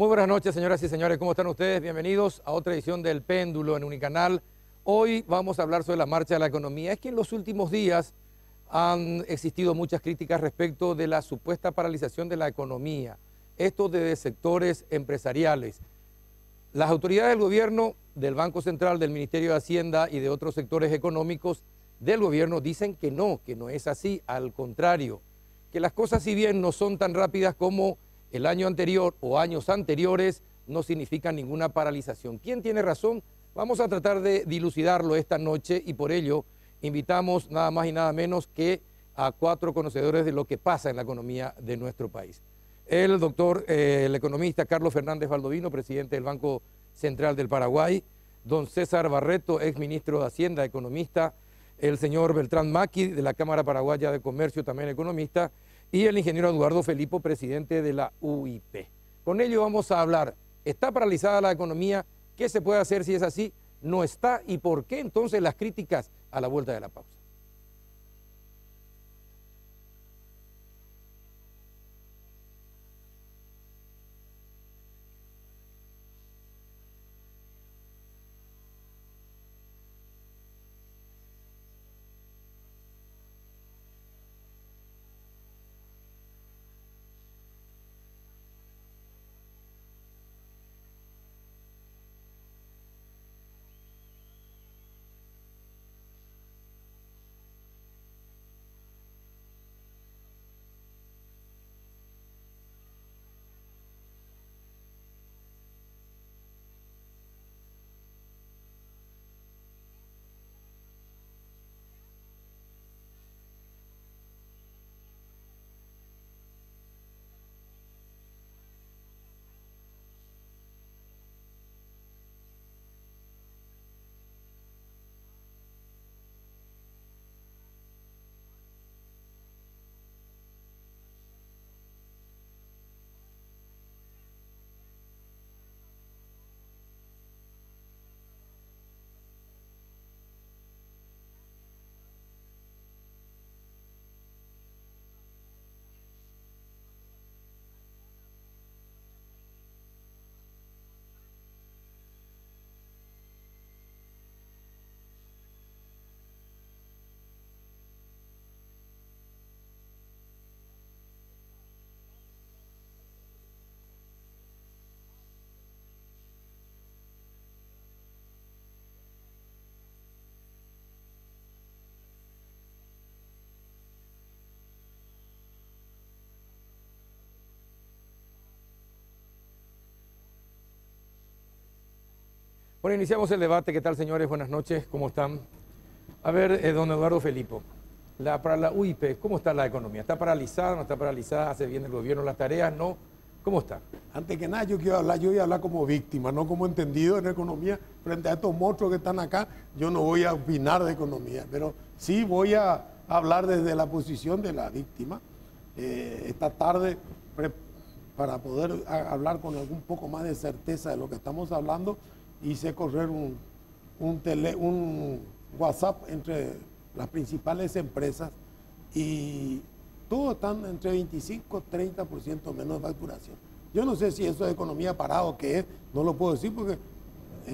Muy buenas noches, señoras y señores. ¿Cómo están ustedes? Bienvenidos a otra edición del Péndulo en Unicanal. Hoy vamos a hablar sobre la marcha de la economía. Es que en los últimos días han existido muchas críticas respecto de la supuesta paralización de la economía. Esto desde sectores empresariales. Las autoridades del gobierno, del Banco Central, del Ministerio de Hacienda y de otros sectores económicos del gobierno dicen que no es así. Al contrario, que las cosas, si bien no son tan rápidas como el año anterior o años anteriores, no significan ninguna paralización. ¿Quién tiene razón? Vamos a tratar de dilucidarlo esta noche y por ello invitamos nada más y nada menos que a 4 conocedores de lo que pasa en la economía de nuestro país. El doctor, el economista Carlos Fernández Baldovino, presidente del Banco Central del Paraguay, don César Barreto, ex ministro de Hacienda, economista, el señor Beltrán Maqui, de la Cámara Paraguaya de Comercio, también economista, y el ingeniero Eduardo Felipo, presidente de la UIP. Con ello vamos a hablar, ¿está paralizada la economía? ¿Qué se puede hacer si es así? ¿No está? ¿Y por qué entonces las críticas a la vuelta de la pausa? Bueno, iniciamos el debate. ¿Qué tal, señores? Buenas noches. ¿Cómo están? A ver, don Eduardo Felipo, para la UIP, ¿cómo está la economía? ¿Está paralizada? ¿No está paralizada? ¿Hace bien el gobierno las tareas? ¿No? ¿Cómo está? Antes que nada, yo voy a hablar como víctima, no como entendido en economía. Frente a estos monstruos que están acá, yo no voy a opinar de economía, pero sí voy a hablar desde la posición de la víctima. Esta tarde, para poder hablar con algún poco más de certeza de lo que estamos hablando, hice correr un WhatsApp entre las principales empresas y todos están entre 25 y 30% menos de facturación. Yo no sé si eso es economía parada o qué es, no lo puedo decir porque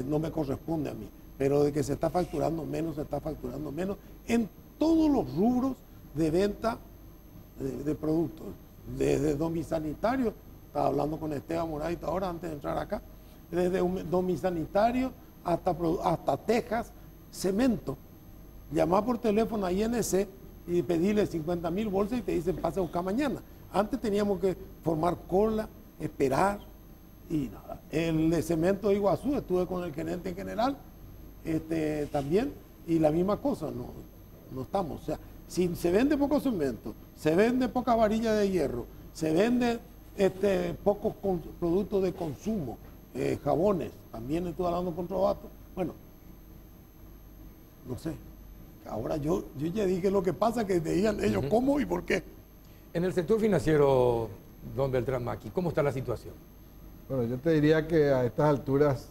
no me corresponde a mí, pero de que se está facturando menos en todos los rubros de venta de productos, desde domisanitario, estaba hablando con Esteban Moradito ahora antes de entrar acá, desde un domisanitario hasta tejas, cemento. Llamar por teléfono a INC y pedirle 50.000 bolsas y te dicen pase a buscar mañana. Antes teníamos que formar cola, esperar y nada. El de cemento de Iguazú, estuve con el gerente general también y la misma cosa, no estamos. O sea, si se vende poco cemento, se vende poca varilla de hierro, se vende pocos productos de consumo, jabones, también estuve hablando con Trovato. Bueno, no sé. Ahora yo ya dije lo que pasa, que te digan ellos cómo y por qué. En el sector financiero, don Beltrán Maqui, ¿cómo está la situación? Bueno, yo te diría que a estas alturas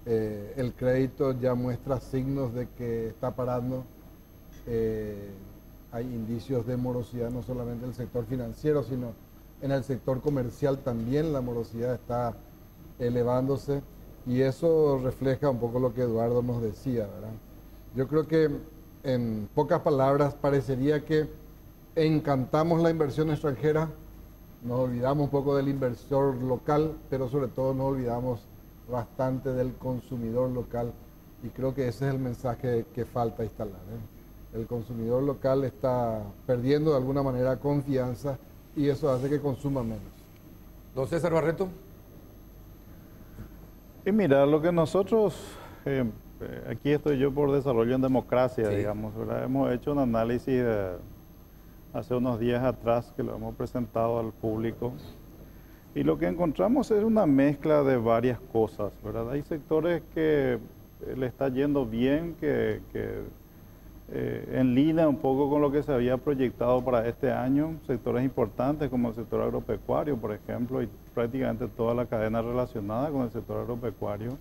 el crédito ya muestra signos de que está parando. Hay indicios de morosidad no solamente en el sector financiero, sino en el sector comercial también la morosidad está elevándose, y eso refleja un poco lo que Eduardo nos decía, ¿verdad? Yo creo que en pocas palabras parecería que encantamos la inversión extranjera, nos olvidamos un poco del inversor local, pero sobre todo nos olvidamos bastante del consumidor local, y creo que ese es el mensaje que falta instalar, ¿eh? El consumidor local está perdiendo de alguna manera confianza y eso hace que consuma menos. Don César Barreto. Y mira, lo que nosotros, aquí estoy yo por Desarrollo en Democracia, Sí. digamos, ¿verdad? Hemos hecho un análisis hace unos días atrás que lo hemos presentado al público. Y lo que encontramos es una mezcla de varias cosas, ¿verdad? Hay sectores que le está yendo bien, que en línea un poco con lo que se había proyectado para este año, sectores importantes como el sector agropecuario, por ejemplo, y prácticamente toda la cadena relacionada con el sector agropecuario.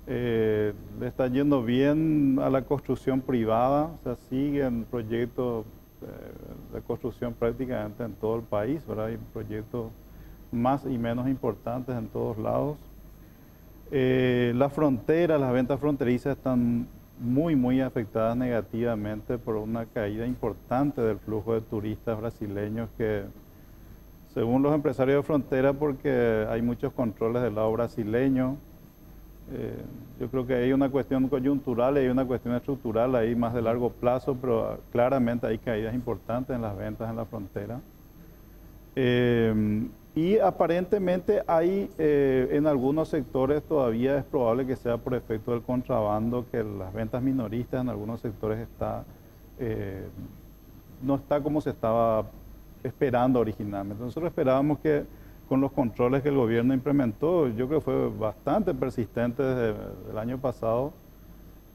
Le está yendo bien a la construcción privada, o sea, siguen proyectos de construcción prácticamente en todo el país, ¿verdad? Hay proyectos más y menos importantes en todos lados. La frontera, las ventas fronterizas están muy afectadas negativamente por una caída importante del flujo de turistas brasileños que, según los empresarios de frontera, porque hay muchos controles del lado brasileño, yo creo que hay una cuestión coyuntural y hay una cuestión estructural ahí más de largo plazo, pero claramente hay caídas importantes en las ventas en la frontera. Y aparentemente hay en algunos sectores todavía es probable que sea por efecto del contrabando, que las ventas minoristas en algunos sectores no está como se estaba esperando originalmente. Nosotros esperábamos que con los controles que el gobierno implementó, yo creo que fue bastante persistente desde el año pasado,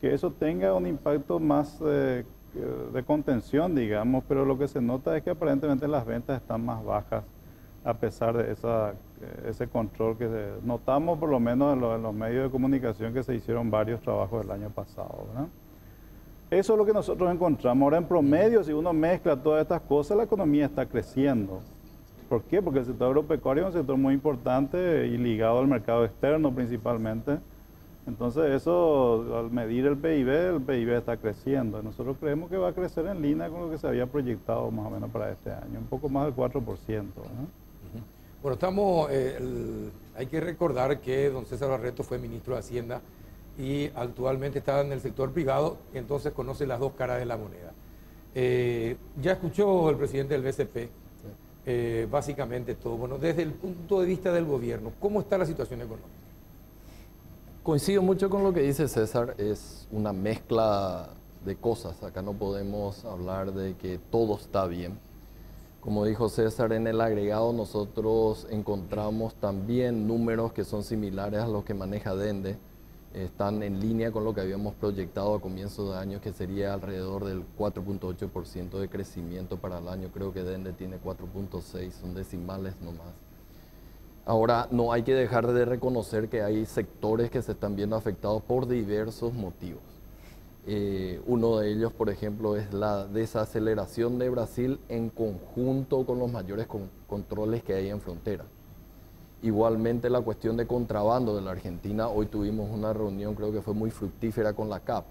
que eso tenga un impacto más de contención, digamos, pero lo que se nota es que aparentemente las ventas están más bajas a pesar de ese control que notamos por lo menos en los medios de comunicación que se hicieron varios trabajos el año pasado, ¿verdad? Eso es lo que nosotros encontramos. Ahora en promedio, si uno mezcla todas estas cosas, la economía está creciendo. ¿Por qué? Porque el sector agropecuario es un sector muy importante y ligado al mercado externo principalmente. Entonces eso, al medir el PIB está creciendo. Nosotros creemos que va a crecer en línea con lo que se había proyectado más o menos para este año, un poco más del 4%, ¿no? Bueno, hay que recordar que don César Barreto fue ministro de Hacienda y actualmente está en el sector privado, y entonces conoce las dos caras de la moneda. Ya escuchó el presidente del BCP, básicamente todo. Bueno, desde el punto de vista del gobierno, ¿cómo está la situación económica? Coincido mucho con lo que dice César, es una mezcla de cosas. Acá no podemos hablar de que todo está bien. Como dijo César, en el agregado nosotros encontramos también números que son similares a los que maneja Dende. Están en línea con lo que habíamos proyectado a comienzo de año, que sería alrededor del 4.8% de crecimiento para el año. Creo que Dende tiene 4.6, son decimales nomás. Ahora, no hay que dejar de reconocer que hay sectores que se están viendo afectados por diversos motivos. Uno de ellos, por ejemplo, es la desaceleración de Brasil en conjunto con los mayores controles que hay en frontera. Igualmente la cuestión de contrabando de la Argentina. Hoy tuvimos una reunión, creo que fue muy fructífera con la CAP,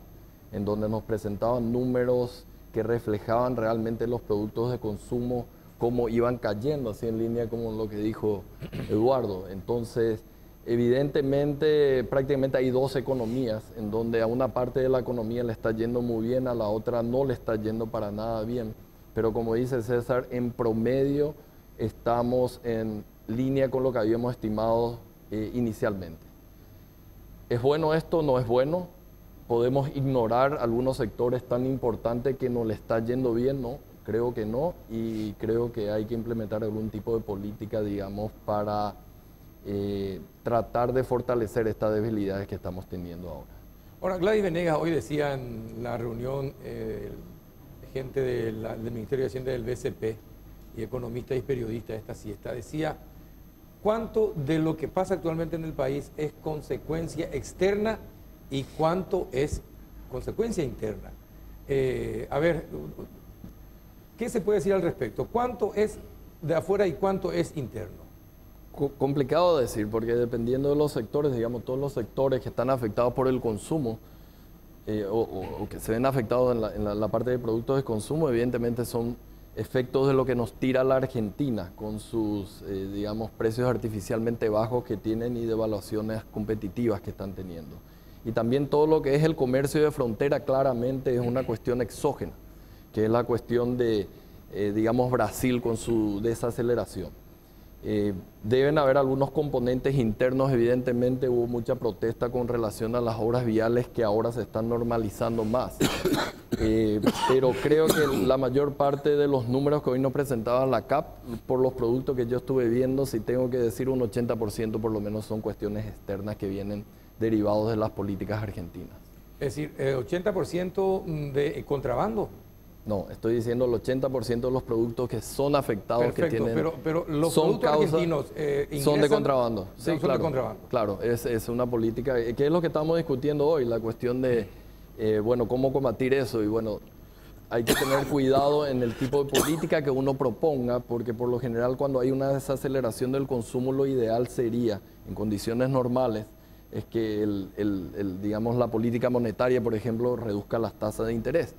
en donde nos presentaban números que reflejaban realmente los productos de consumo, cómo iban cayendo, así en línea con lo que dijo Eduardo. Entonces, evidentemente, prácticamente hay dos economías, en donde a una parte de la economía le está yendo muy bien, a la otra no le está yendo para nada bien. Pero como dice César, en promedio estamos en línea con lo que habíamos estimado inicialmente. ¿Es bueno esto? ¿No es bueno? ¿Podemos ignorar algunos sectores tan importantes que no le está yendo bien? No, creo que no, y creo que hay que implementar algún tipo de política, digamos, para tratar de fortalecer estas debilidades que estamos teniendo ahora. Ahora, Gladys Venegas hoy decía en la reunión, gente del Ministerio de Hacienda del BCP y economistas y periodistas de esta siesta, decía cuánto de lo que pasa actualmente en el país es consecuencia externa y cuánto es consecuencia interna. A ver, ¿qué se puede decir al respecto? ¿Cuánto es de afuera y cuánto es interno? Complicado de decir, porque dependiendo de los sectores, digamos, todos los sectores que están afectados por el consumo o que se ven afectados en la parte de productos de consumo, evidentemente son efectos de lo que nos tira la Argentina con sus, digamos, precios artificialmente bajos que tienen y devaluaciones competitivas que están teniendo. Y también todo lo que es el comercio de frontera claramente es una cuestión exógena, que es la cuestión de, digamos, Brasil con su desaceleración. Deben haber algunos componentes internos, evidentemente hubo mucha protesta con relación a las obras viales que ahora se están normalizando más. Pero creo que la mayor parte de los números que hoy nos presentaba la CAP, por los productos que yo estuve viendo, si tengo que decir un 80% por lo menos son cuestiones externas que vienen derivados de las políticas argentinas. Es decir, 80% de contrabando. No, estoy diciendo el 80% de los productos que son afectados. Perfecto, que tienen pero los son productos argentinos son de contrabando. Sí, son claro, de contrabando. Claro, es una política, que es lo que estamos discutiendo hoy, la cuestión de, bueno, cómo combatir eso. Y bueno, hay que tener cuidado en el tipo de política que uno proponga, porque por lo general cuando hay una desaceleración del consumo, lo ideal sería, en condiciones normales, es que digamos, la política monetaria, por ejemplo, reduzca las tasas de interés.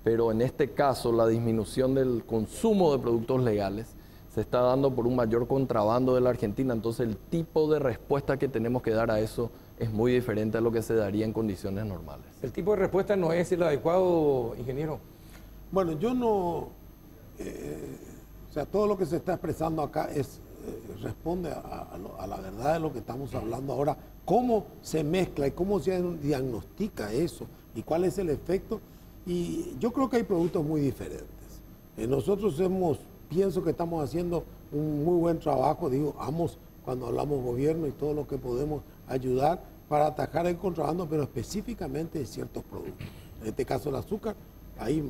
Pero en este caso la disminución del consumo de productos legales se está dando por un mayor contrabando de la Argentina, entonces el tipo de respuesta que tenemos que dar a eso es muy diferente a lo que se daría en condiciones normales. ¿El tipo de respuesta no es el adecuado, ingeniero? Bueno, yo no, o sea, todo lo que se está expresando acá responde a la verdad de lo que estamos hablando ahora. ¿Cómo se mezcla y cómo se diagnostica eso? ¿Y cuál es el efecto? Y yo creo que hay productos muy diferentes. Nosotros pienso que estamos haciendo un muy buen trabajo, cuando hablamos gobierno y todo lo que podemos ayudar para atajar el contrabando, pero específicamente de ciertos productos. En este caso el azúcar, ahí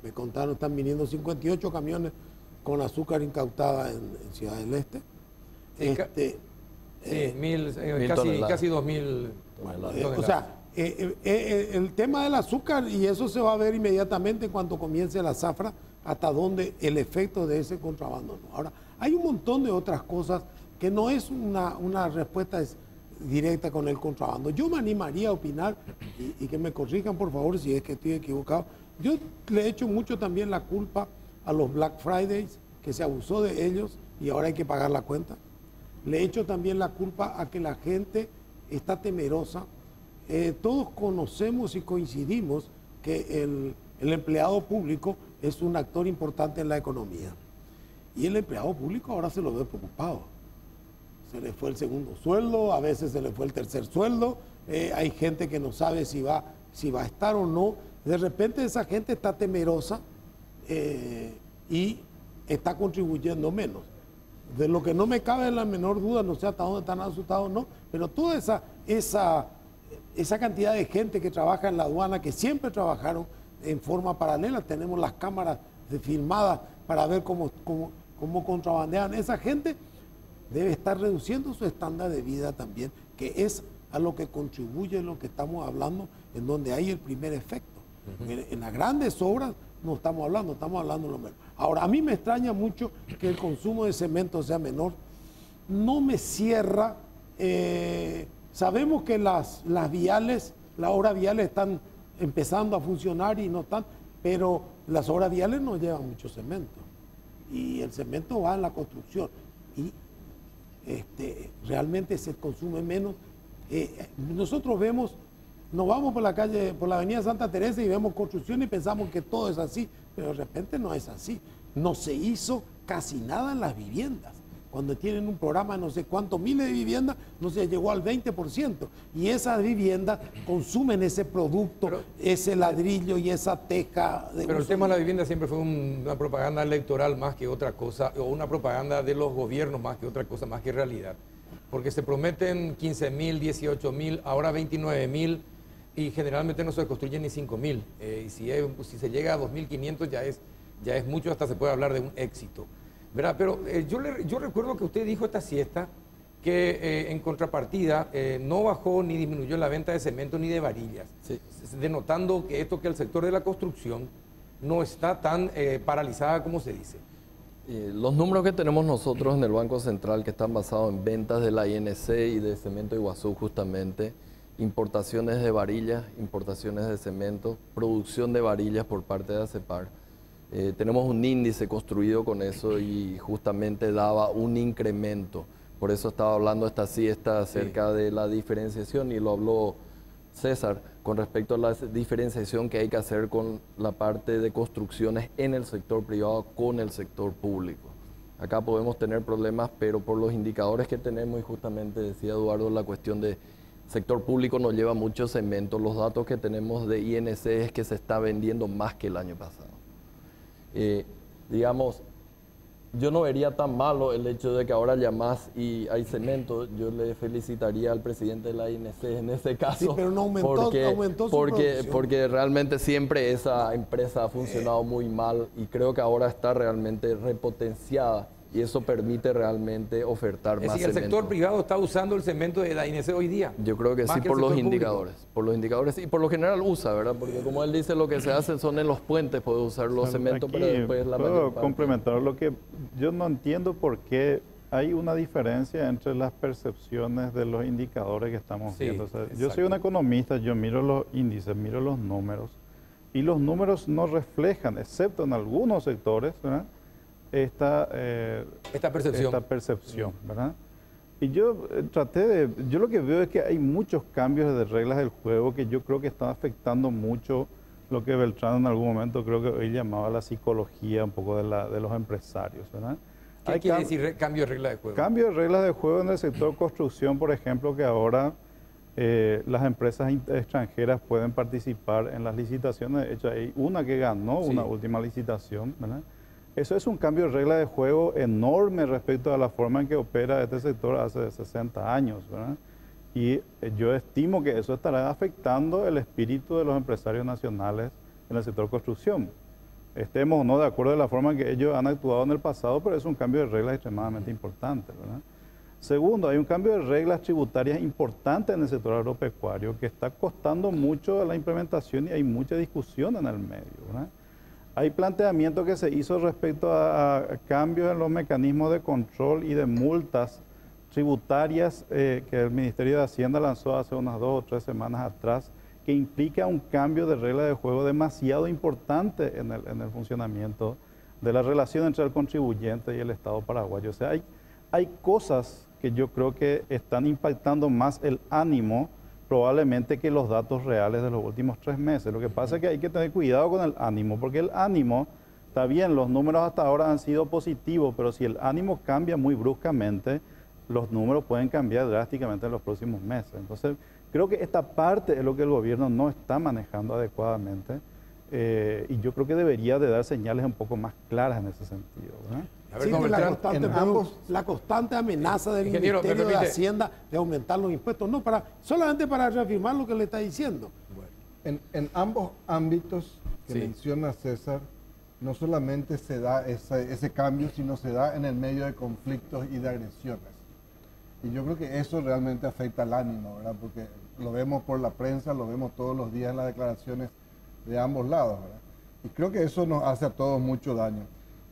me contaron, están viniendo 58 camiones con azúcar incautada en Ciudad del Este. Casi 2.000 toneladas. O sea, el tema del azúcar, y eso se va a ver inmediatamente cuando comience la zafra, hasta dónde el efecto de ese contrabando. Ahora, hay un montón de otras cosas que no es una respuesta directa con el contrabando. Yo me animaría a opinar, y que me corrijan por favor si es que estoy equivocado. Yo le echo mucho también la culpa a los Black Fridays, que se abusó de ellos y ahora hay que pagar la cuenta. Le echo también la culpa a que la gente está temerosa. Todos conocemos y coincidimos que el empleado público es un actor importante en la economía. Y el empleado público ahora se lo ve preocupado. Se le fue el segundo sueldo, a veces se le fue el tercer sueldo, hay gente que no sabe si va a estar o no. De repente esa gente está temerosa y está contribuyendo menos. De lo que no me cabe la menor duda, no sé hasta dónde están asustados o no, pero toda esa cantidad de gente que trabaja en la aduana, que siempre trabajaron en forma paralela, tenemos las cámaras filmadas para ver cómo contrabandean, esa gente debe estar reduciendo su estándar de vida también, que es a lo que contribuye lo que estamos hablando, en donde hay el primer efecto. En las grandes obras no estamos hablando de lo menos. Ahora, a mí me extraña mucho que el consumo de cemento sea menor. No me cierra. Sabemos que las obras viales están empezando a funcionar y no están, pero las obras viales no llevan mucho cemento. Y el cemento va en la construcción. Y realmente se consume menos. Nosotros nos vamos por la calle, por la avenida Santa Teresa y vemos construcción y pensamos que todo es así, pero de repente no es así. No se hizo casi nada en las viviendas. Cuando tienen un programa de no sé cuántos miles de viviendas, no se llegó al 20%. Y esas viviendas consumen ese producto, ese ladrillo y esa teja. Pero el tema de la vivienda siempre fue una propaganda electoral más que otra cosa, o una propaganda de los gobiernos más que otra cosa, más que realidad. Porque se prometen 15.000, 18.000, ahora 29.000, y generalmente no se construyen ni 5.000. Y si se llega a 2.500 ya es mucho, hasta se puede hablar de un éxito. ¿Verdad? Pero yo recuerdo que usted dijo esta siesta que en contrapartida no bajó ni disminuyó la venta de cemento ni de varillas, sí, denotando que el sector de la construcción no está tan paralizada como se dice. Los números que tenemos nosotros en el Banco Central, que están basados en ventas de la INC y de Cemento Iguazú justamente, importaciones de varillas, importaciones de cemento, producción de varillas por parte de ACEPAR. Tenemos un índice construido con eso y justamente daba un incremento. Por eso estaba hablando esta siesta acerca de la diferenciación y lo habló César con respecto a la diferenciación que hay que hacer con la parte de construcciones en el sector privado con el sector público. Acá podemos tener problemas, pero por los indicadores que tenemos, y justamente decía Eduardo, la cuestión de sector público nos lleva mucho cemento. Los datos que tenemos de INC es que se está vendiendo más que el año pasado. Digamos, yo no vería tan malo el hecho de que ahora haya más y hay cemento. Yo le felicitaría al presidente de la INC en ese caso. Sí, pero no aumentó su producción. Porque realmente siempre esa empresa ha funcionado muy mal y creo que ahora está realmente repotenciada y eso permite realmente ofertar más decir, el cemento. sector privado está usando el cemento de la INC hoy día. Yo creo que sí, por los indicadores. Por los indicadores y por lo general usa, ¿verdad? Porque como él dice, lo que se hace son en los puentes, puede usar los cementos, pero después la mayor puedo parte. complementar lo que yo no entiendo por qué hay una diferencia entre las percepciones de los indicadores que estamos viendo. O sea, yo soy un economista, yo miro los índices, miro los números y los números no reflejan, excepto en algunos sectores, ¿verdad? Esta percepción, ¿verdad? Y yo yo lo que veo es que hay muchos cambios de reglas del juego que yo creo que están afectando mucho lo que Beltrán en algún momento creo que él llamaba la psicología un poco de los empresarios, ¿verdad? ¿Qué quiere decir cambio de reglas de juego? Cambio de reglas de juego en el sector construcción, por ejemplo, que ahora las empresas extranjeras pueden participar en las licitaciones. De hecho, hay una que ganó una última licitación, ¿verdad? Eso es un cambio de regla de juego enorme respecto a la forma en que opera este sector hace 60 años, ¿verdad? Y yo estimo que eso estará afectando el espíritu de los empresarios nacionales en el sector construcción. Estemos o no de acuerdo de la forma en que ellos han actuado en el pasado, pero es un cambio de reglas extremadamente importante, ¿verdad? Segundo, hay un cambio de reglas tributarias importante en el sector agropecuario que está costando mucho la implementación y hay mucha discusión en el medio, ¿verdad? Hay planteamiento que se hizo respecto a cambios en los mecanismos de control y de multas tributarias que el Ministerio de Hacienda lanzó hace unas 2 o 3 semanas atrás, que implica un cambio de regla de juego demasiado importante en el funcionamiento de la relación entre el contribuyente y el Estado paraguayo. O sea, hay cosas que yo creo que están impactando más el ánimo probablemente que los datos reales de los últimos 3 meses. Lo que pasa es que hay que tener cuidado con el ánimo, porque el ánimo, está bien, los números hasta ahora han sido positivos, pero si el ánimo cambia muy bruscamente, los números pueden cambiar drásticamente en los próximos meses. Entonces, creo que esta parte es lo que el gobierno no está manejando adecuadamente y yo creo que debería de dar señales un poco más claras en ese sentido, ¿verdad? A ver, Sí, don Beltrán, la constante amenaza del Ingeniero, Ministerio de permite. Hacienda de aumentar los impuestos. No, solamente para reafirmar lo que le está diciendo. En ambos ámbitos que Sí. menciona César, no solamente se da ese cambio, sino se da en el medio de conflictos y de agresiones. Y yo creo que eso realmente afecta al ánimo, ¿verdad? Porque lo vemos por la prensa, lo vemos todos los días en las declaraciones de ambos lados, ¿verdad? Y creo que eso nos hace a todos mucho daño.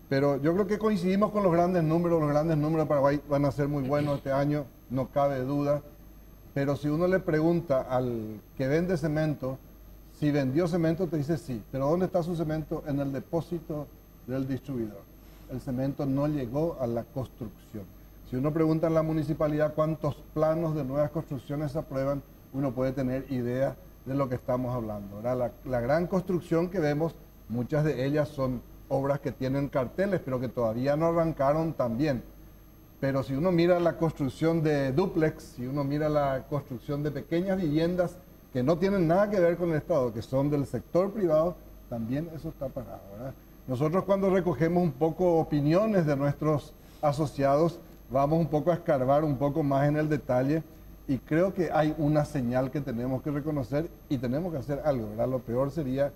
Pero yo creo que coincidimos con los grandes números de Paraguay van a ser muy buenos este año, no cabe duda. Pero si uno le pregunta al que vende cemento, si vendió cemento, te dice sí. Pero ¿dónde está su cemento? En el depósito del distribuidor. El cemento no llegó a la construcción. Si uno pregunta en la municipalidad cuántos planos de nuevas construcciones se aprueban, uno puede tener idea de lo que estamos hablando, ¿verdad? La gran construcción que vemos, muchas de ellas son obras que tienen carteles, pero que todavía no arrancaron tan bien. Pero si uno mira la construcción de dúplex, si uno mira la construcción de pequeñas viviendas que no tienen nada que ver con el Estado, que son del sector privado, también eso está parado, ¿verdad? Nosotros cuando recogemos un poco opiniones de nuestros asociados, vamos un poco a escarbar un poco más en el detalle y creo que hay una señal que tenemos que reconocer y tenemos que hacer algo, ¿verdad? Lo peor sería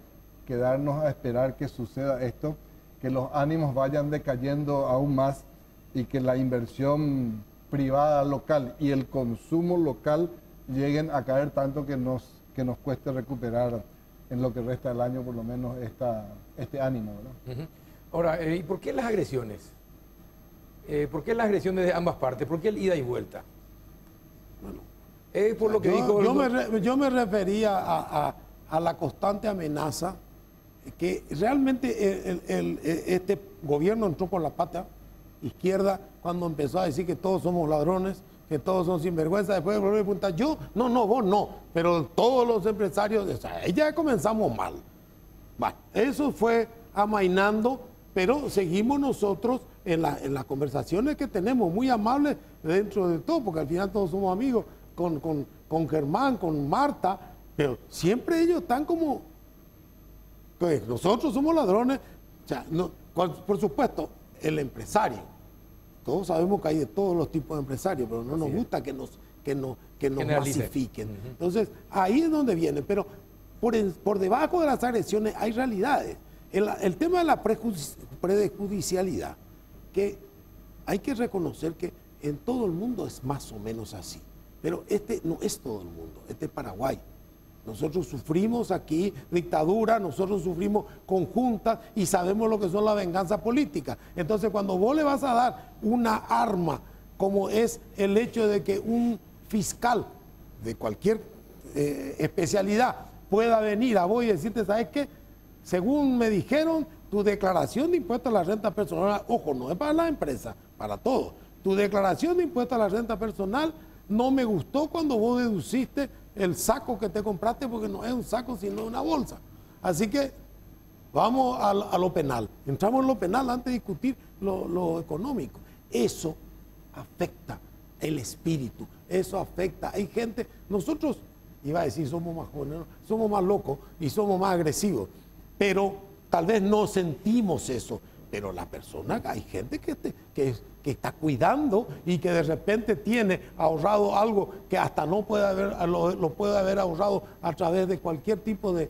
quedarnos a esperar que suceda esto, que los ánimos vayan decayendo aún más y que la inversión privada local y el consumo local lleguen a caer tanto que nos cueste recuperar en lo que resta del año por lo menos este ánimo, ¿verdad? Ahora, ¿y por qué las agresiones? ¿Por qué las agresiones de ambas partes? ¿Por qué el ida y vuelta? Bueno, Por lo que dijo... yo me refería a la constante amenaza que realmente este gobierno entró por la pata izquierda cuando empezó a decir que todos somos ladrones, que todos son sinvergüenza. Después volvió a preguntar, yo, no, vos no, pero todos los empresarios, o sea, ya comenzamos mal. Bueno, eso fue amainando, pero seguimos nosotros en las conversaciones que tenemos, muy amables dentro de todo, porque al final todos somos amigos, con Germán, con Marta, pero siempre ellos están como, pues nosotros somos ladrones, o sea, por supuesto, el empresario, todos sabemos que hay de todos los tipos de empresarios, pero no nos gusta que nos masifiquen. Entonces, ahí es donde viene, pero por debajo de las agresiones hay realidades. El tema de la prejudicialidad, que hay que reconocer que en todo el mundo es más o menos así, pero este no es todo el mundo, este es Paraguay. Nosotros sufrimos aquí dictadura, nosotros sufrimos conjuntas y sabemos lo que son la venganza política. Entonces, cuando vos le vas a dar una arma, como es el hecho de que un fiscal de cualquier especialidad pueda venir a vos y decirte, ¿sabes qué? Según me dijeron, tu declaración de impuesto a la renta personal, ojo, no es para la empresa, para todos. Tu declaración de impuesto a la renta personal no me gustó cuando vos deduciste el saco que te compraste, porque no es un saco sino una bolsa. Así que vamos a lo penal. Entramos en lo penal antes de discutir lo económico. Eso afecta el espíritu, eso afecta. Hay gente, nosotros, iba a decir, somos más jóvenes, ¿no? Somos más locos y somos más agresivos, pero tal vez no sentimos eso. Pero la persona, hay gente que está cuidando y que de repente tiene ahorrado algo que hasta no puede lo puede haber ahorrado a través de cualquier tipo de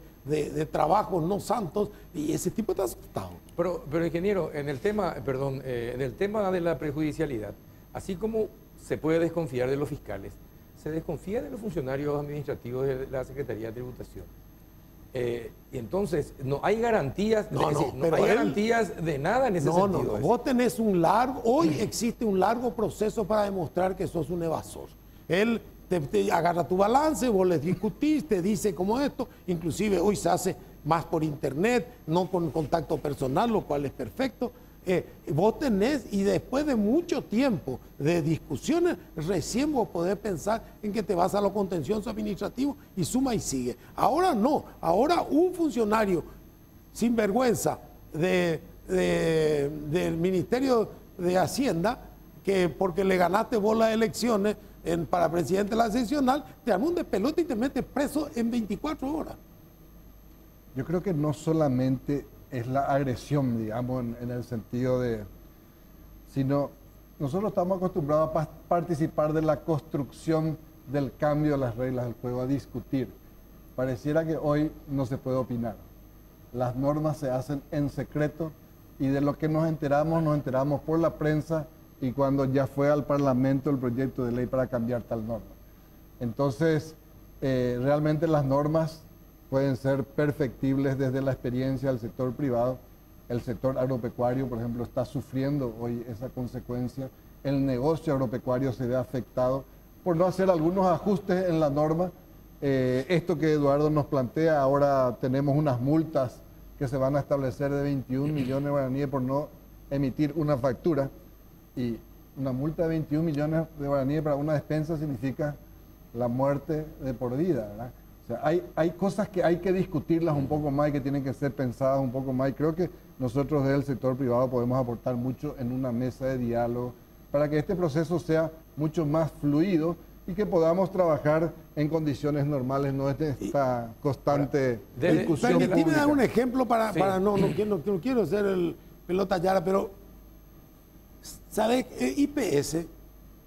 trabajos no santos, y ese tipo está asustado. Pero ingeniero, en el tema de la prejudicialidad, así como se puede desconfiar de los fiscales, se desconfía de los funcionarios administrativos de la Secretaría de Tributación. Y entonces no hay garantías, garantías de nada en ese sentido. No, vos tenés hoy existe un largo proceso para demostrar que sos un evasor. Él te agarra tu balance, vos les discutís, te dice como esto, inclusive hoy se hace más por internet, no con contacto personal, lo cual es perfecto. Vos tenés, y después de mucho tiempo de discusiones, recién vos podés pensar en que te vas a lo contencioso administrativo y suma y sigue. Ahora no, ahora un funcionario sin vergüenza del Ministerio de Hacienda, que porque le ganaste vos las elecciones para presidente de la seccional, te arma un despelote y te mete preso en 24 horas. Yo creo que no solamente es la agresión, digamos, en el sentido de, sino nosotros estamos acostumbrados a participar de la construcción del cambio de las reglas del juego, a discutir. Pareciera que hoy no se puede opinar. Las normas se hacen en secreto y de lo que nos enteramos por la prensa y cuando ya fue al Parlamento el proyecto de ley para cambiar tal norma. Entonces, realmente las normas pueden ser perfectibles desde la experiencia del sector privado. El sector agropecuario, por ejemplo, está sufriendo hoy esa consecuencia. El negocio agropecuario se ve afectado por no hacer algunos ajustes en la norma. Esto que Eduardo nos plantea, ahora tenemos unas multas que se van a establecer de 21 millones de guaraníes por no emitir una factura. Y una multa de 21 millones de guaraníes para una despensa significa la muerte de por vida, ¿verdad? O sea, hay cosas que hay que discutirlas un poco más y que tienen que ser pensadas un poco más. Y creo que nosotros desde el sector privado podemos aportar mucho en una mesa de diálogo para que este proceso sea mucho más fluido y que podamos trabajar en condiciones normales, no esta constante discusión pública. Permíteme dar un ejemplo no quiero ser el pelota llara, pero ¿sabes? IPS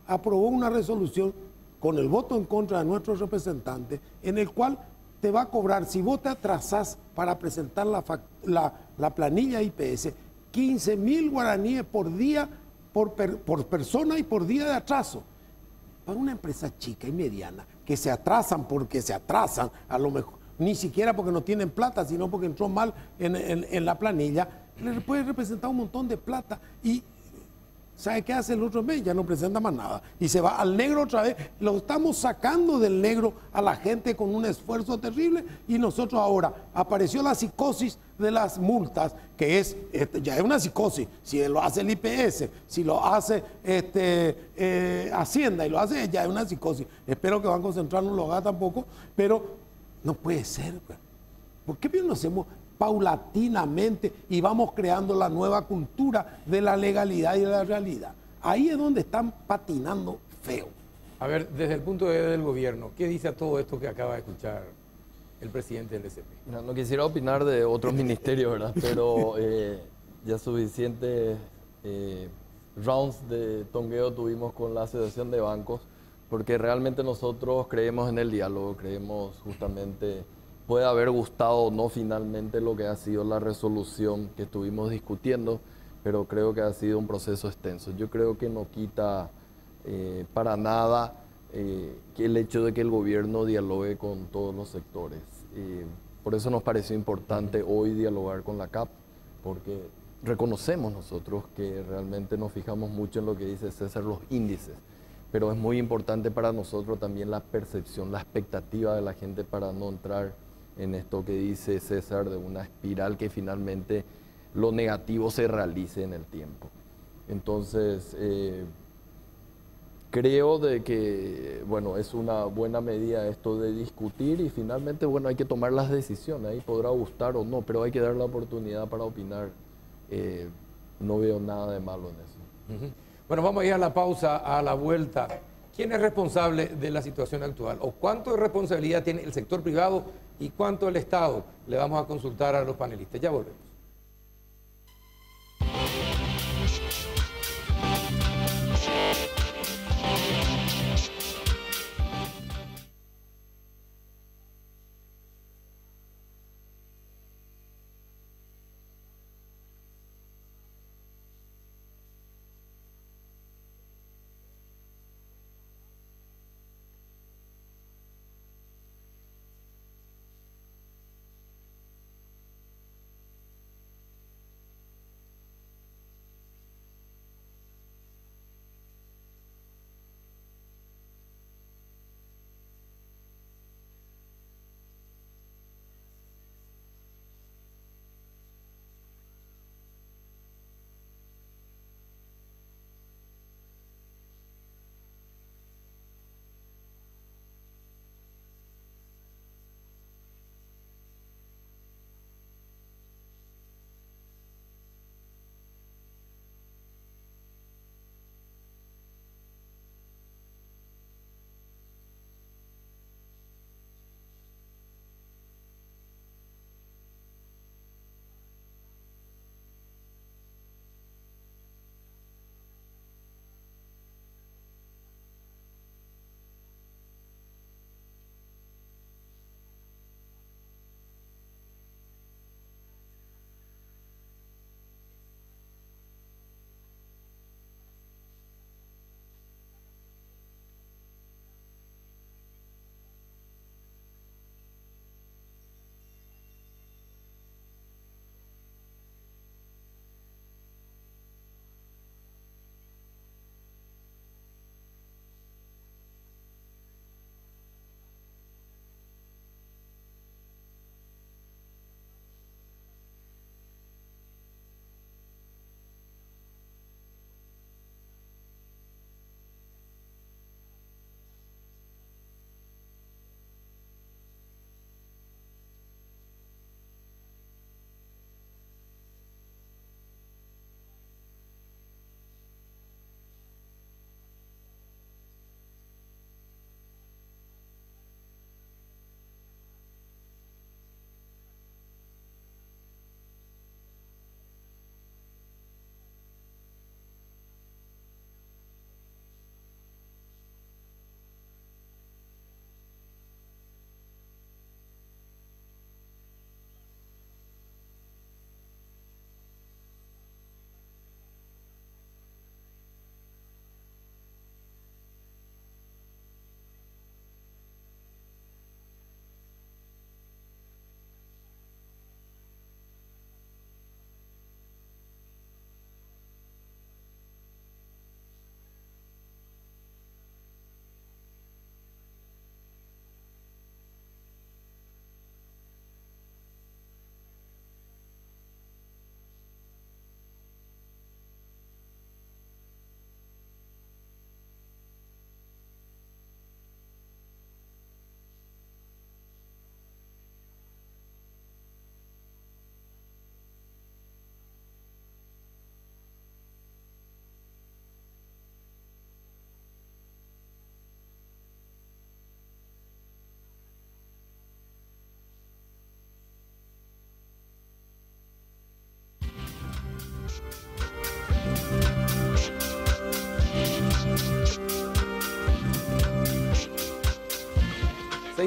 aprobó una resolución con el voto en contra de nuestros representantes, en el cual te va a cobrar, si vos te atrasás para presentar la planilla IPS, 15.000 guaraníes por día, por persona y por día de atraso. Para una empresa chica y mediana, que se atrasan porque se atrasan, a lo mejor, ni siquiera porque no tienen plata, sino porque entró mal en la planilla, le puede representar un montón de plata. Y ¿sabe qué hace el otro mes? Ya no presenta más nada. Y se va al negro otra vez. Lo estamos sacando del negro a la gente con un esfuerzo terrible. Y nosotros ahora, apareció la psicosis de las multas, que es, ya es una psicosis. Si lo hace el IPS, si lo hace Hacienda y lo hace, ya es una psicosis. Espero que Banco Central no lo haga tampoco, pero no puede ser. Pues. ¿Por qué no hacemos paulatinamente y vamos creando la nueva cultura de la legalidad y de la realidad? Ahí es donde están patinando feo. A ver, desde el punto de vista del gobierno, ¿qué dice a todo esto que acaba de escuchar el presidente del SCP? No quisiera opinar de otros ministerios, ¿verdad? Pero ya suficientes rounds de tongueo tuvimos con la Asociación de Bancos, porque realmente nosotros creemos en el diálogo, creemos justamente, puede haber gustado o no finalmente lo que ha sido la resolución que estuvimos discutiendo, pero creo que ha sido un proceso extenso. Yo creo que no quita para nada que el hecho de que el gobierno dialogue con todos los sectores. Por eso nos pareció importante hoy dialogar con la CAP, porque reconocemos nosotros que realmente nos fijamos mucho en lo que dice César, los índices, pero es muy importante para nosotros también la percepción, la expectativa de la gente para no entrar en esto que dice César de una espiral que finalmente lo negativo se realice en el tiempo. Entonces, creo de que, bueno, es una buena medida esto de discutir y finalmente, bueno, hay que tomar las decisiones, ahí podrá gustar o no, pero hay que dar la oportunidad para opinar. No veo nada de malo en eso. Bueno, vamos a ir a la pausa, a la vuelta. ¿Quién es responsable de la situación actual? ¿O cuánto de responsabilidad tiene el sector privado y cuánto el Estado? Le vamos a consultar a los panelistas. Ya volvemos.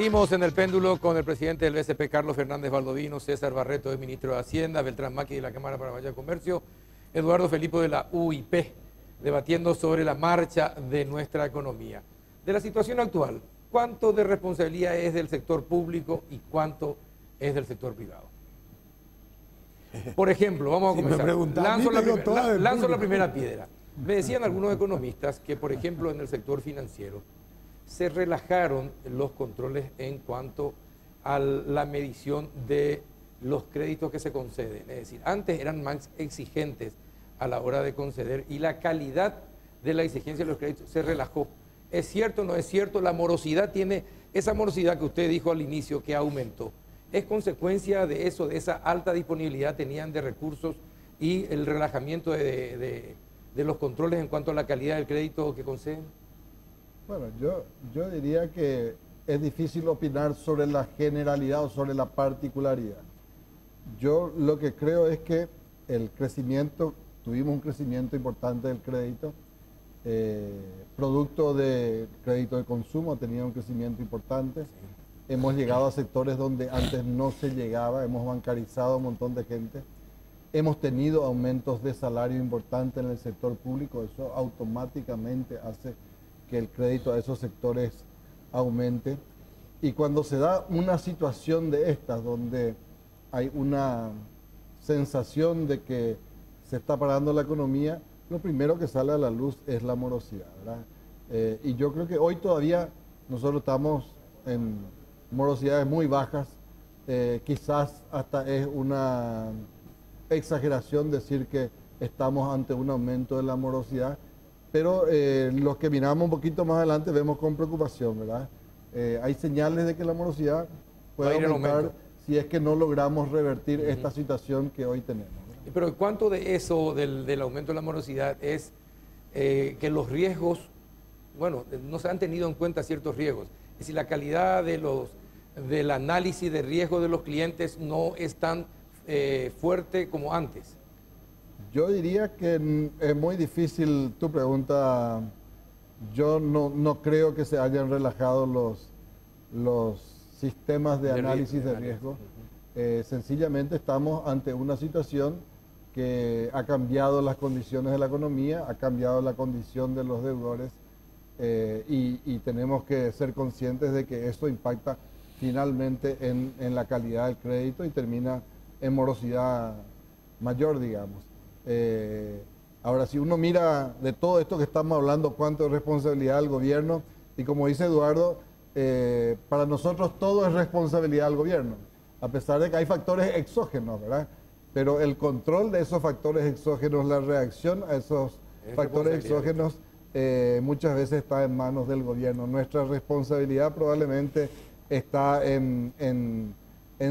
Seguimos en el péndulo con el presidente del BCP, Carlos Fernández Baldovino, César Barreto, el ministro de Hacienda, Beltrán Maqui de la Cámara Paraguaya de Comercio, Eduardo Felipo de la UIP, debatiendo sobre la marcha de nuestra economía. De la situación actual, ¿cuánto de responsabilidad es del sector público y cuánto es del sector privado? Por ejemplo, vamos a comenzar. Lanzo la primera piedra. Me decían algunos economistas que, por ejemplo, en el sector financiero se relajaron los controles en cuanto a la medición de los créditos que se conceden. Es decir, antes eran más exigentes a la hora de conceder y la calidad de la exigencia de los créditos se relajó. ¿Es cierto o no es cierto? La morosidad tiene, esa morosidad que usted dijo al inicio que aumentó, ¿es consecuencia de eso, de esa alta disponibilidad tenían de recursos y el relajamiento de los controles en cuanto a la calidad del crédito que conceden? Bueno, yo diría que es difícil opinar sobre la generalidad o sobre la particularidad. Yo lo que creo es que el crecimiento, tuvimos un crecimiento importante del crédito, producto de crédito de consumo, ha tenido un crecimiento importante. Sí. Hemos llegado a sectores donde antes no se llegaba, hemos bancarizado a un montón de gente. Hemos tenido aumentos de salario importantes en el sector público, eso automáticamente hace que el crédito a esos sectores aumente. Y cuando se da una situación de estas, donde hay una sensación de que se está parando la economía, lo primero que sale a la luz es la morosidad, ¿verdad? Y yo creo que hoy todavía nosotros estamos en morosidades muy bajas, quizás hasta es una exageración decir que estamos ante un aumento de la morosidad, pero los que miramos un poquito más adelante vemos con preocupación, ¿verdad? Hay señales de que la morosidad puede aumentar si es que no logramos revertir esta situación que hoy tenemos, ¿verdad? Pero ¿cuánto de eso, del aumento de la morosidad, es que los riesgos, bueno, no se han tenido en cuenta ciertos riesgos? Es decir, la calidad del análisis de riesgo de los clientes no es tan fuerte como antes. Yo diría que es muy difícil tu pregunta. Yo no creo que se hayan relajado los sistemas de análisis de riesgo. Sencillamente estamos ante una situación que ha cambiado las condiciones de la economía, ha cambiado la condición de los deudores y tenemos que ser conscientes de que eso impacta finalmente en la calidad del crédito y termina en morosidad mayor, digamos. Ahora, si uno mira de todo esto que estamos hablando, cuánto es responsabilidad del gobierno, y como dice Eduardo, para nosotros todo es responsabilidad del gobierno, a pesar de que hay factores exógenos, ¿verdad? Pero el control de esos factores exógenos, la reacción a esos factores exógenos, muchas veces está en manos del gobierno. Nuestra responsabilidad probablemente está en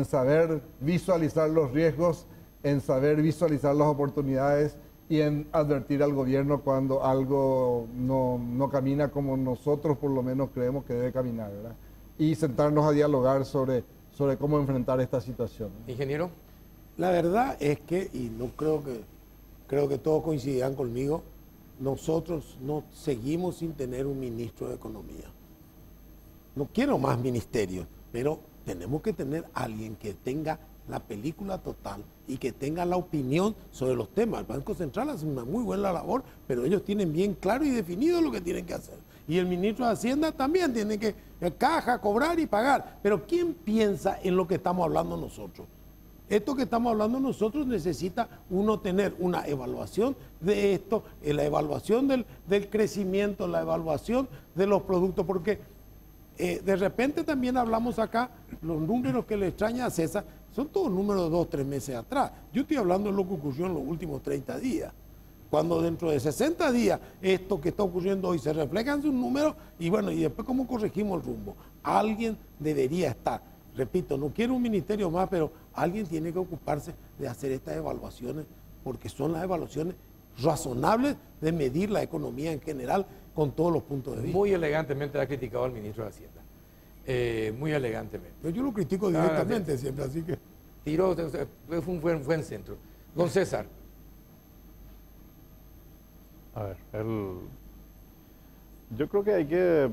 saber visualizar los riesgos, en saber visualizar las oportunidades y en advertir al gobierno cuando algo no camina como nosotros por lo menos creemos que debe caminar, ¿verdad? Y sentarnos a dialogar sobre cómo enfrentar esta situación. Ingeniero. La verdad es que, y no creo que todos coincidirán conmigo, nosotros no seguimos sin tener un ministro de Economía. No quiero más ministerios, pero tenemos que tener alguien que tenga la película total y que tenga la opinión sobre los temas. El Banco Central hace una muy buena labor, pero ellos tienen bien claro y definido lo que tienen que hacer. Y el ministro de Hacienda también tiene que caja, cobrar y pagar. Pero ¿quién piensa en lo que estamos hablando nosotros? Esto que estamos hablando nosotros necesita uno tener una evaluación de esto, la evaluación del crecimiento, la evaluación de los productos, porque de repente también hablamos acá, los números que le extraña a César, son todos números de 2 o 3 meses atrás. Yo estoy hablando de lo que ocurrió en los últimos 30 días. Cuando dentro de 60 días esto que está ocurriendo hoy se refleja en sus números y bueno, y después cómo corregimos el rumbo. Alguien debería estar, repito, no quiero un ministerio más, pero alguien tiene que ocuparse de hacer estas evaluaciones porque son las evaluaciones razonables de medir la economía en general con todos los puntos de vista. Muy elegantemente ha criticado al ministro de Hacienda. Muy elegantemente. Pero yo lo critico directamente siempre, así que... Tiró, fue un buen centro. Don César. A ver, Yo creo que hay que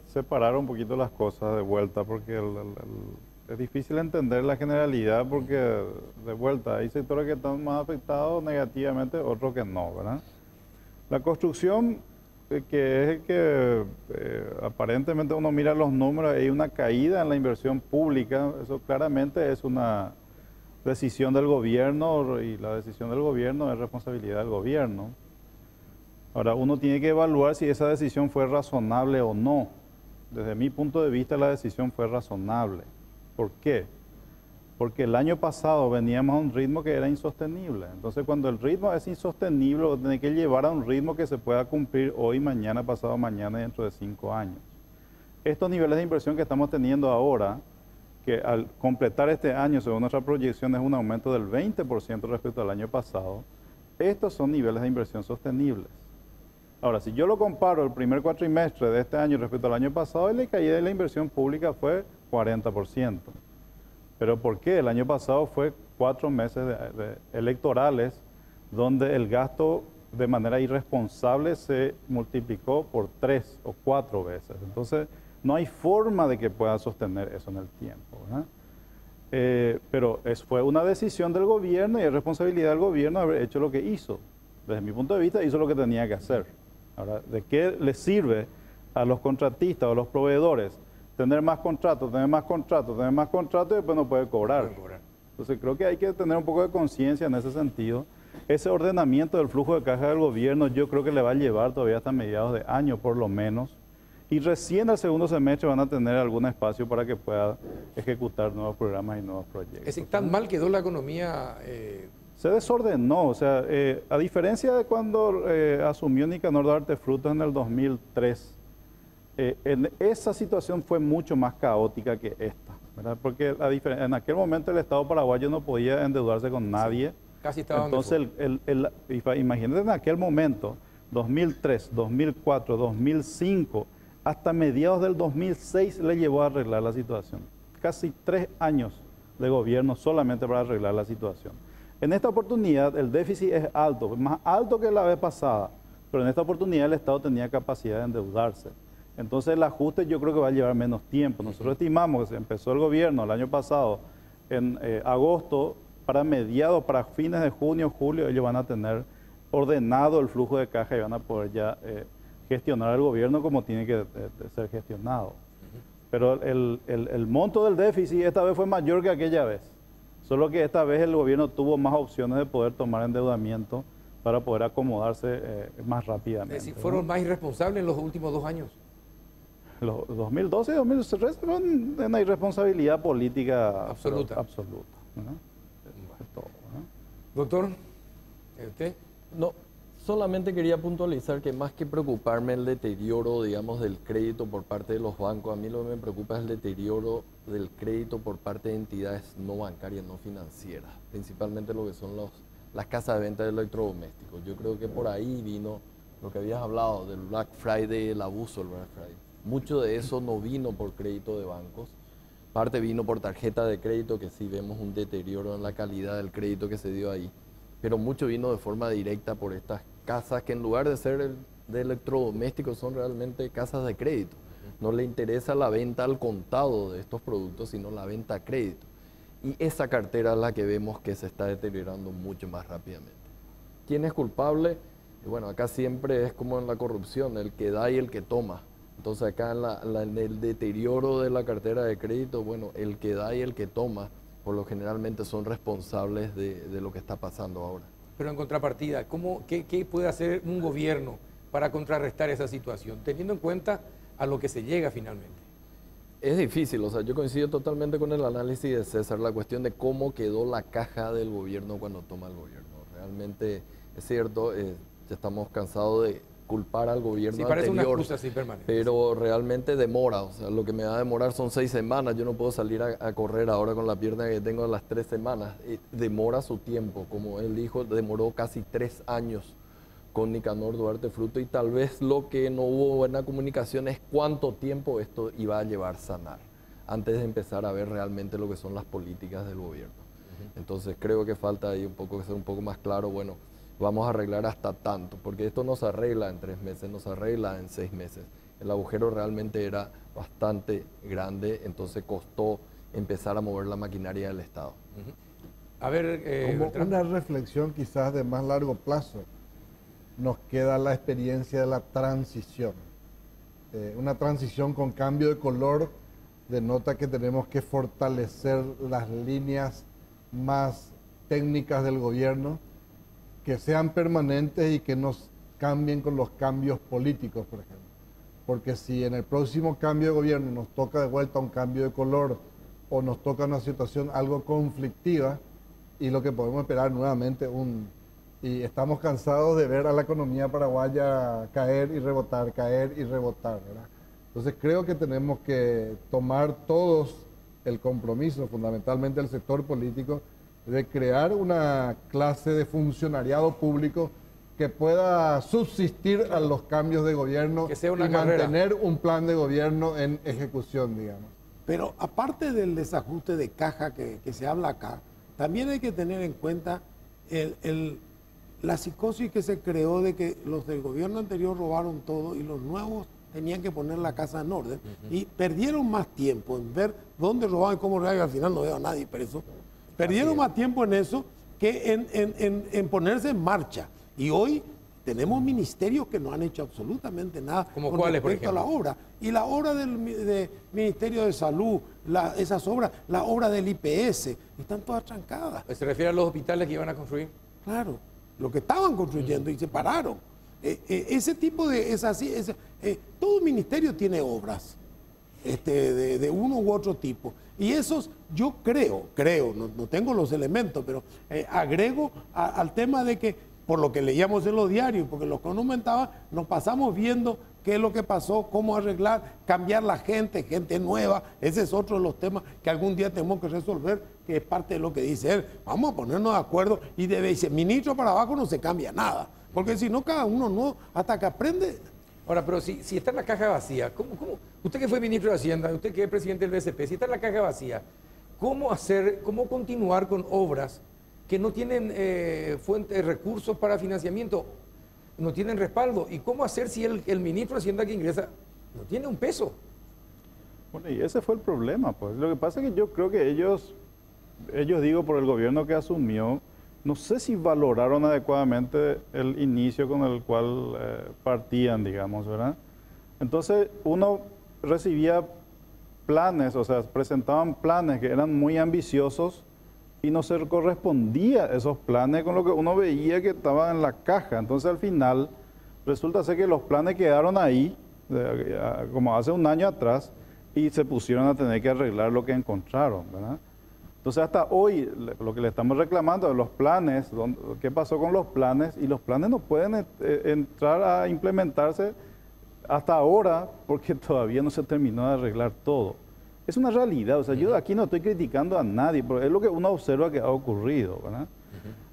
separar un poquito las cosas de vuelta, porque es difícil entender la generalidad, porque de vuelta hay sectores que están más afectados negativamente, otros que no, ¿verdad? La construcción, que es el que aparentemente uno mira los números, hay una caída en la inversión pública, eso claramente es una decisión del gobierno, y la decisión del gobierno es responsabilidad del gobierno. Ahora, uno tiene que evaluar si esa decisión fue razonable o no. Desde mi punto de vista, la decisión fue razonable. ¿Por qué? Porque el año pasado veníamos a un ritmo que era insostenible. Entonces, cuando el ritmo es insostenible, uno tiene que llevar a un ritmo que se pueda cumplir hoy, mañana, pasado mañana y dentro de 5 años. Estos niveles de inversión que estamos teniendo ahora, que al completar este año, según nuestra proyección, es un aumento del 20% respecto al año pasado, estos son niveles de inversión sostenibles. Ahora, si yo lo comparo el primer cuatrimestre de este año respecto al año pasado, la caída de la inversión pública fue 40%. ¿Pero por qué? El año pasado fue 4 meses electorales donde el gasto de manera irresponsable se multiplicó por 3 o 4 veces. Entonces, no hay forma de que pueda sostener eso en el tiempo, ¿verdad? Pero fue una decisión del gobierno y es responsabilidad del gobierno haber hecho lo que hizo. Desde mi punto de vista, hizo lo que tenía que hacer. Ahora, ¿de qué le sirve a los contratistas o a los proveedores tener más contratos, tener más contratos, tener más contratos y después no puede cobrar? Entonces creo que hay que tener un poco de conciencia en ese sentido. Ese ordenamiento del flujo de caja del gobierno yo creo que le va a llevar todavía hasta mediados de año por lo menos. Y recién al segundo semestre van a tener algún espacio para que pueda ejecutar nuevos programas y nuevos proyectos. Es decir, tan mal quedó la economía. Se desordenó, o sea, a diferencia de cuando asumió Nicanor Duarte Frutos en el 2003, en esa situación fue mucho más caótica que esta, ¿verdad? Porque en aquel momento el Estado paraguayo no podía endeudarse con nadie. Sí, casi estaba. Entonces, imagínate en aquel momento, 2003, 2004, 2005, hasta mediados del 2006 le llevó a arreglar la situación. Casi 3 años de gobierno solamente para arreglar la situación. En esta oportunidad el déficit es alto, más alto que la vez pasada, pero en esta oportunidad el Estado tenía capacidad de endeudarse. Entonces el ajuste yo creo que va a llevar menos tiempo. Nosotros estimamos que se empezó el gobierno el año pasado en agosto, para mediados, para fines de junio, julio, ellos van a tener ordenado el flujo de caja y van a poder ya gestionar el gobierno como tiene que ser gestionado. Pero el monto del déficit esta vez fue mayor que aquella vez. Solo que esta vez el gobierno tuvo más opciones de poder tomar endeudamiento para poder acomodarse más rápidamente. Es decir, fueron más irresponsables en los últimos 2 años. Los 2012 y 2013 fueron una irresponsabilidad política absoluta. ¿No? Todo, ¿no? Doctor, ¿usted? No, solamente quería puntualizar que más que preocuparme el deterioro, digamos, del crédito por parte de los bancos, a mí lo que me preocupa es el deterioro del crédito por parte de entidades no bancarias, no financieras, principalmente lo que son las casas de venta de electrodomésticos. Yo creo que por ahí vino lo que habías hablado del Black Friday, el abuso del Black Friday. Mucho de eso no vino por crédito de bancos, parte vino por tarjeta de crédito, que sí vemos un deterioro en la calidad del crédito que se dio ahí, pero mucho vino de forma directa por estas casas que en lugar de ser de electrodomésticos son realmente casas de crédito. No le interesa la venta al contado de estos productos, sino la venta a crédito. Y esa cartera es la que vemos que se está deteriorando mucho más rápidamente. ¿Quién es culpable? Y bueno, acá siempre es como en la corrupción, el que da y el que toma. Entonces acá en el deterioro de la cartera de crédito, bueno, el que da y el que toma, por lo generalmente son responsables de lo que está pasando ahora. Pero en contrapartida, ¿qué puede hacer un gobierno para contrarrestar esa situación, teniendo en cuenta a lo que se llega finalmente? Es difícil, o sea, yo coincido totalmente con el análisis de César, la cuestión de cómo quedó la caja del gobierno cuando toma el gobierno. Realmente es cierto, ya estamos cansados de culpar al gobierno parece anterior, una excusa así permanente, pero realmente demora, o sea, lo que me va a demorar son 6 semanas, yo no puedo salir a correr ahora con la pierna que tengo a las 3 semanas, demora su tiempo, como él dijo, demoró casi 3 años con Nicanor Duarte Fruto, y tal vez lo que no hubo buena comunicación es cuánto tiempo esto iba a llevar sanar, antes de empezar a ver realmente lo que son las políticas del gobierno. Entonces creo que falta ahí ser un poco más claro, bueno, vamos a arreglar hasta tanto, porque esto no se arregla en 3 meses, no se arregla en 6 meses. El agujero realmente era bastante grande, entonces costó empezar a mover la maquinaria del Estado. A ver, Como Bertrand. una reflexión quizás de más largo plazo, nos queda la experiencia de la transición. Una transición con cambio de color denota que tenemos que fortalecer las líneas más técnicas del gobierno, que sean permanentes y que nos cambien con los cambios políticos, por ejemplo. Porque si en el próximo cambio de gobierno nos toca de vuelta un cambio de color o nos toca una situación algo conflictiva, y lo que podemos esperar nuevamente, y estamos cansados de ver a la economía paraguaya caer y rebotar, ¿verdad? Entonces creo que tenemos que tomar todos el compromiso, fundamentalmente el sector político, de crear una clase de funcionariado público que pueda subsistir a los cambios de gobierno Que sea una y carrera. mantener un plan de gobierno en ejecución, digamos. Pero aparte del desajuste de caja que se habla acá, también hay que tener en cuenta la psicosis que se creó de que los del gobierno anterior robaron todo y los nuevos tenían que poner la casa en orden. Y perdieron más tiempo en ver dónde robaban y cómo robaban, y al final no veo a nadie preso. Perdieron más tiempo en eso que en ponerse en marcha. Y hoy tenemos ministerios que no han hecho absolutamente nada ¿Como con cuáles, por respecto a la ejemplo? obra. Y la obra del Ministerio de Salud, esas obras, la obra del IPS, están todas trancadas. ¿Se refiere a los hospitales que iban a construir? Claro, lo que estaban construyendo y se pararon. Ese tipo de, es así, todo ministerio tiene obras de uno u otro tipo. Y esos, yo creo, no tengo los elementos, pero agrego al tema de que, por lo que leíamos en los diarios, porque lo que uno comentaba, nos pasamos viendo qué es lo que pasó, cómo arreglar, cambiar la gente nueva. Ese es otro de los temas que algún día tenemos que resolver, que es parte de lo que dice él. Vamos a ponernos de acuerdo y debe decir, ministro para abajo no se cambia nada, porque si no, cada uno no, hasta que aprende. Ahora, pero si está en la caja vacía, ¿cómo? Usted que fue ministro de Hacienda, usted que es presidente del BCP, si está en la caja vacía, ¿cómo continuar con obras que no tienen fuentes, recursos para financiamiento, no tienen respaldo? ¿Y cómo hacer si el ministro de Hacienda que ingresa no tiene un peso? Bueno, y ese fue el problema, pues. Lo que pasa es que yo creo que ellos digo, por el gobierno que asumió, no sé si valoraron adecuadamente el inicio con el cual partían, digamos, ¿verdad? Entonces, uno recibía planes, o sea, presentaban planes que eran muy ambiciosos y no se correspondía esos planes con lo que uno veía que estaba en la caja. Entonces, al final, resulta ser que los planes quedaron ahí, como hace un año atrás, y se pusieron a tener que arreglar lo que encontraron, ¿verdad? Entonces, hasta hoy, lo que le estamos reclamando de los planes, ¿qué pasó con los planes? Y los planes no pueden entrar a implementarse hasta ahora porque todavía no se terminó de arreglar todo. Es una realidad, o sea, yo aquí no estoy criticando a nadie, pero es lo que uno observa que ha ocurrido, ¿verdad?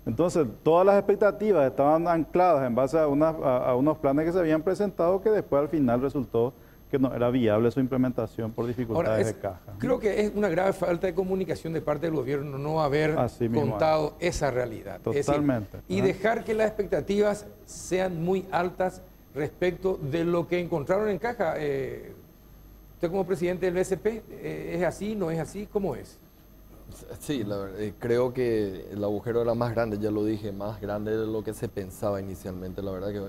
Entonces, todas las expectativas estaban ancladas en base a unos planes que se habían presentado que después al final resultó que no era viable su implementación por dificultades de caja. Creo que es una grave falta de comunicación de parte del gobierno no haber contado esa realidad. Totalmente. Es decir, y dejar que las expectativas sean muy altas respecto de lo que encontraron en caja. Usted como presidente del BCP, ¿es así, no es así? ¿Cómo es? Sí, creo que el agujero era más grande, ya lo dije, más grande de lo que se pensaba inicialmente. La verdad que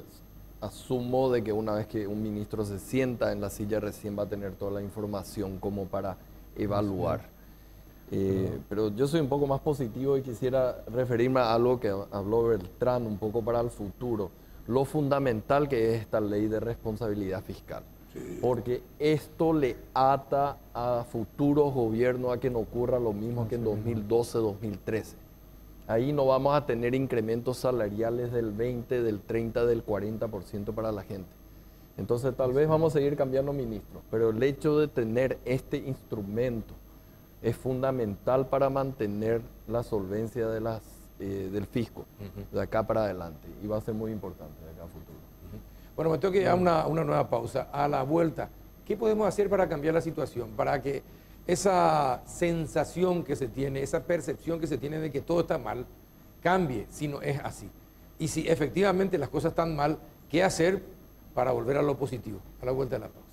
asumo de que una vez que un ministro se sienta en la silla recién va a tener toda la información como para evaluar. Pero yo soy un poco más positivo y quisiera referirme a algo que habló Bertrand un poco para el futuro. Lo fundamental que es esta ley de responsabilidad fiscal. Porque esto le ata a futuros gobiernos a que no ocurra lo mismo que en 2012, 2013. Ahí no vamos a tener incrementos salariales del 20, del 30, del 40% para la gente. Entonces tal vez vamos a seguir cambiando ministros, pero el hecho de tener este instrumento es fundamental para mantener la solvencia de del fisco de acá para adelante y va a ser muy importante de acá a futuro. Bueno, me tengo que ir a una nueva pausa. A la vuelta, ¿qué podemos hacer para cambiar la situación? Para que esa sensación que se tiene, esa percepción que se tiene de que todo está mal, cambie si no es así. Y si efectivamente las cosas están mal, ¿qué hacer para volver a lo positivo? A la vuelta de la pausa.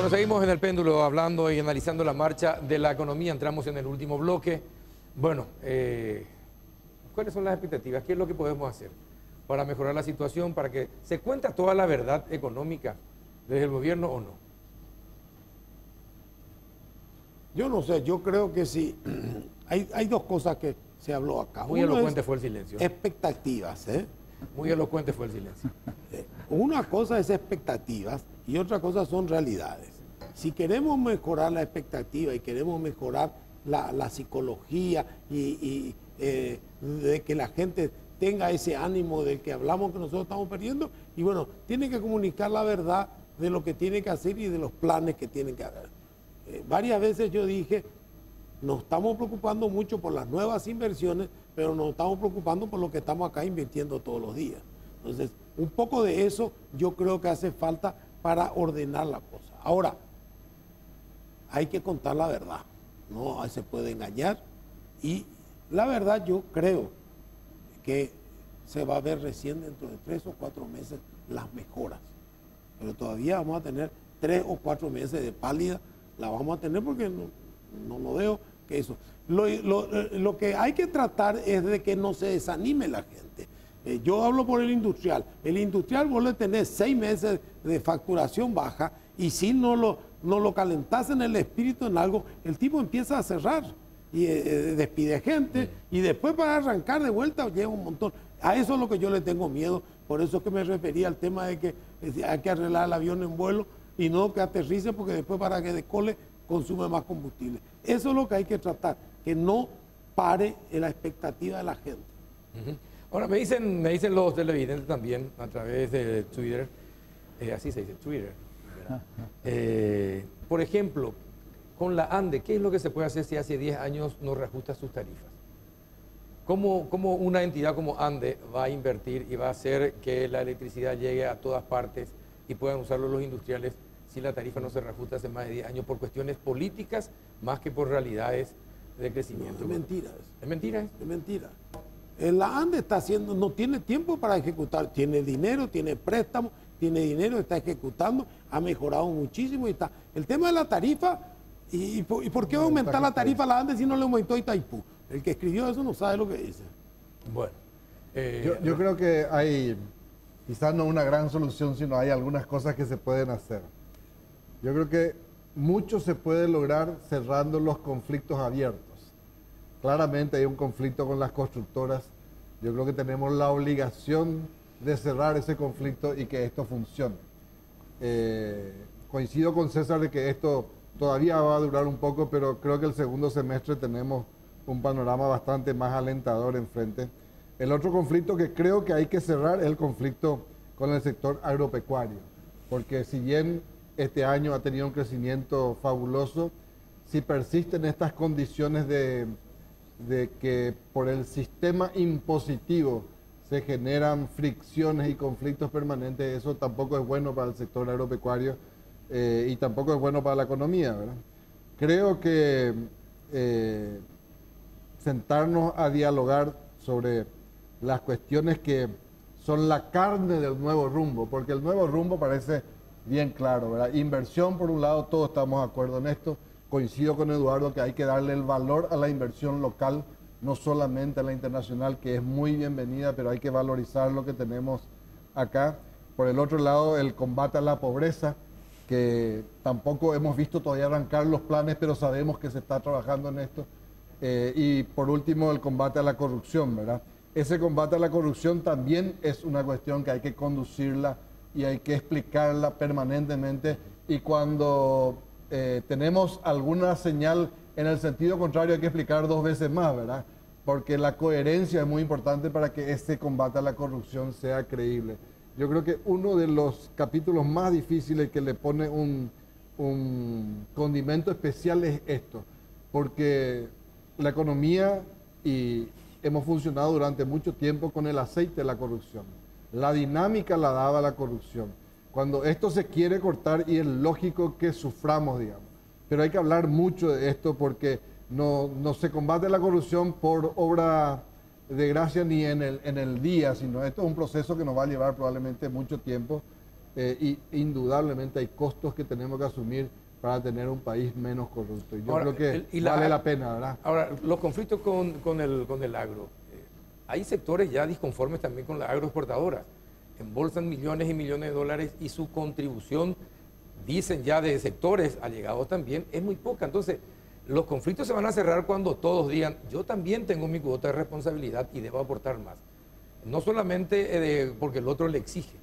Bueno, seguimos en el péndulo hablando y analizando la marcha de la economía. Entramos en el último bloque. Bueno, ¿cuáles son las expectativas? ¿Qué es lo que podemos hacer para mejorar la situación, para que se cuente toda la verdad económica desde el gobierno o no? Yo no sé, yo creo que sí. Hay dos cosas que se habló acá. Muy elocuente fue el silencio. Expectativas, ¿eh? Muy elocuente fue el silencio. Una cosa es expectativas y otra cosa son realidades. Si queremos mejorar la expectativa y queremos mejorar la psicología y de que la gente tenga ese ánimo del que hablamos que nosotros estamos perdiendo, y bueno, tiene que comunicar la verdad de lo que tiene que hacer y de los planes que tienen que hacer. Varias veces yo dije, nos estamos preocupando mucho por las nuevas inversiones, pero nos estamos preocupando por lo que estamos acá invirtiendo todos los días. Entonces, un poco de eso yo creo que hace falta para ordenar la cosa. Ahora, hay que contar la verdad, no se puede engañar, y la verdad yo creo que se va a ver recién dentro de 3 o 4 meses las mejoras, pero todavía vamos a tener 3 o 4 meses de pálida, la vamos a tener porque no lo veo que eso. Lo que hay que tratar es de que no se desanime la gente. Yo hablo por el industrial. El industrial vos le tenés 6 meses de facturación baja y si no lo calentás en el espíritu en algo, el tipo empieza a cerrar y despide gente y después para arrancar de vuelta lleva un montón. A eso es lo que yo le tengo miedo. Por eso es que me refería al tema de que hay que arreglar el avión en vuelo y no que aterrice porque después para que decole consume más combustible. Eso es lo que hay que tratar. que no pare en la expectativa de la gente. Ahora, me dicen los televidentes también a través de Twitter, así se dice, Twitter, ¿verdad? Por ejemplo, con la ANDE, ¿qué es lo que se puede hacer si hace 10 años no reajusta sus tarifas? ¿Cómo una entidad como ANDE va a invertir y va a hacer que la electricidad llegue a todas partes y puedan usarlo los industriales si la tarifa no se reajusta hace más de 10 años por cuestiones políticas más que por realidades de crecimiento? No, es mentira eso. ¿Es mentira? Es mentira. La ANDE está haciendo, no tiene tiempo para ejecutar, tiene dinero, tiene préstamos, tiene dinero, está ejecutando, ha mejorado muchísimo y está. El tema de la tarifa, ¿y por qué va a aumentar la tarifa a la ANDE si no le aumentó a Itaipú? El que escribió eso no sabe lo que dice. Bueno. Yo creo que hay, quizás no una gran solución, sino hay algunas cosas que se pueden hacer. Yo creo que mucho se puede lograr cerrando los conflictos abiertos. Claramente hay un conflicto con las constructoras. Yo creo que tenemos la obligación de cerrar ese conflicto y que esto funcione. Coincido con César de que esto todavía va a durar un poco, pero creo que el segundo semestre tenemos un panorama bastante más alentador enfrente. El otro conflicto que creo que hay que cerrar es el conflicto con el sector agropecuario, porque si bien este año ha tenido un crecimiento fabuloso, si persisten estas condiciones de que por el sistema impositivo se generan fricciones y conflictos permanentes, eso tampoco es bueno para el sector agropecuario y tampoco es bueno para la economía, ¿verdad? Creo que sentarnos a dialogar sobre las cuestiones que son la carne del nuevo rumbo, porque el nuevo rumbo parece bien claro, ¿verdad? Inversión, por un lado, todos estamos de acuerdo en esto. Coincido con Eduardo que hay que darle el valor a la inversión local, no solamente a la internacional, que es muy bienvenida, pero hay que valorizar lo que tenemos acá. Por el otro lado, el combate a la pobreza, que tampoco hemos visto todavía arrancar los planes, pero sabemos que se está trabajando en esto. Y por último, el combate a la corrupción, ¿verdad? Ese combate a la corrupción también es una cuestión que hay que conducirla y hay que explicarla permanentemente. Y cuando tenemos alguna señal en el sentido contrario, hay que explicar 2 veces más, ¿verdad? Porque la coherencia es muy importante para que ese combate a la corrupción sea creíble. Yo creo que uno de los capítulos más difíciles que le pone un condimento especial es esto, porque la economía y hemos funcionado durante mucho tiempo con el aceite de la corrupción. La dinámica la daba la corrupción. Cuando esto se quiere cortar, y es lógico que suframos, digamos. Pero hay que hablar mucho de esto porque no se combate la corrupción por obra de gracia ni en el día, sino esto es un proceso que nos va a llevar probablemente mucho tiempo y indudablemente hay costos que tenemos que asumir para tener un país menos corrupto. Y yo creo que vale la pena, ¿verdad? Ahora, los conflictos con el agro. Hay sectores ya disconformes también con las agroexportadoras. Embolsan millones y millones de dólares y su contribución, dicen ya de sectores allegados también, es muy poca. Entonces, los conflictos se van a cerrar cuando todos digan, yo también tengo mi cuota de responsabilidad y debo aportar más. No solamente porque el otro le exige.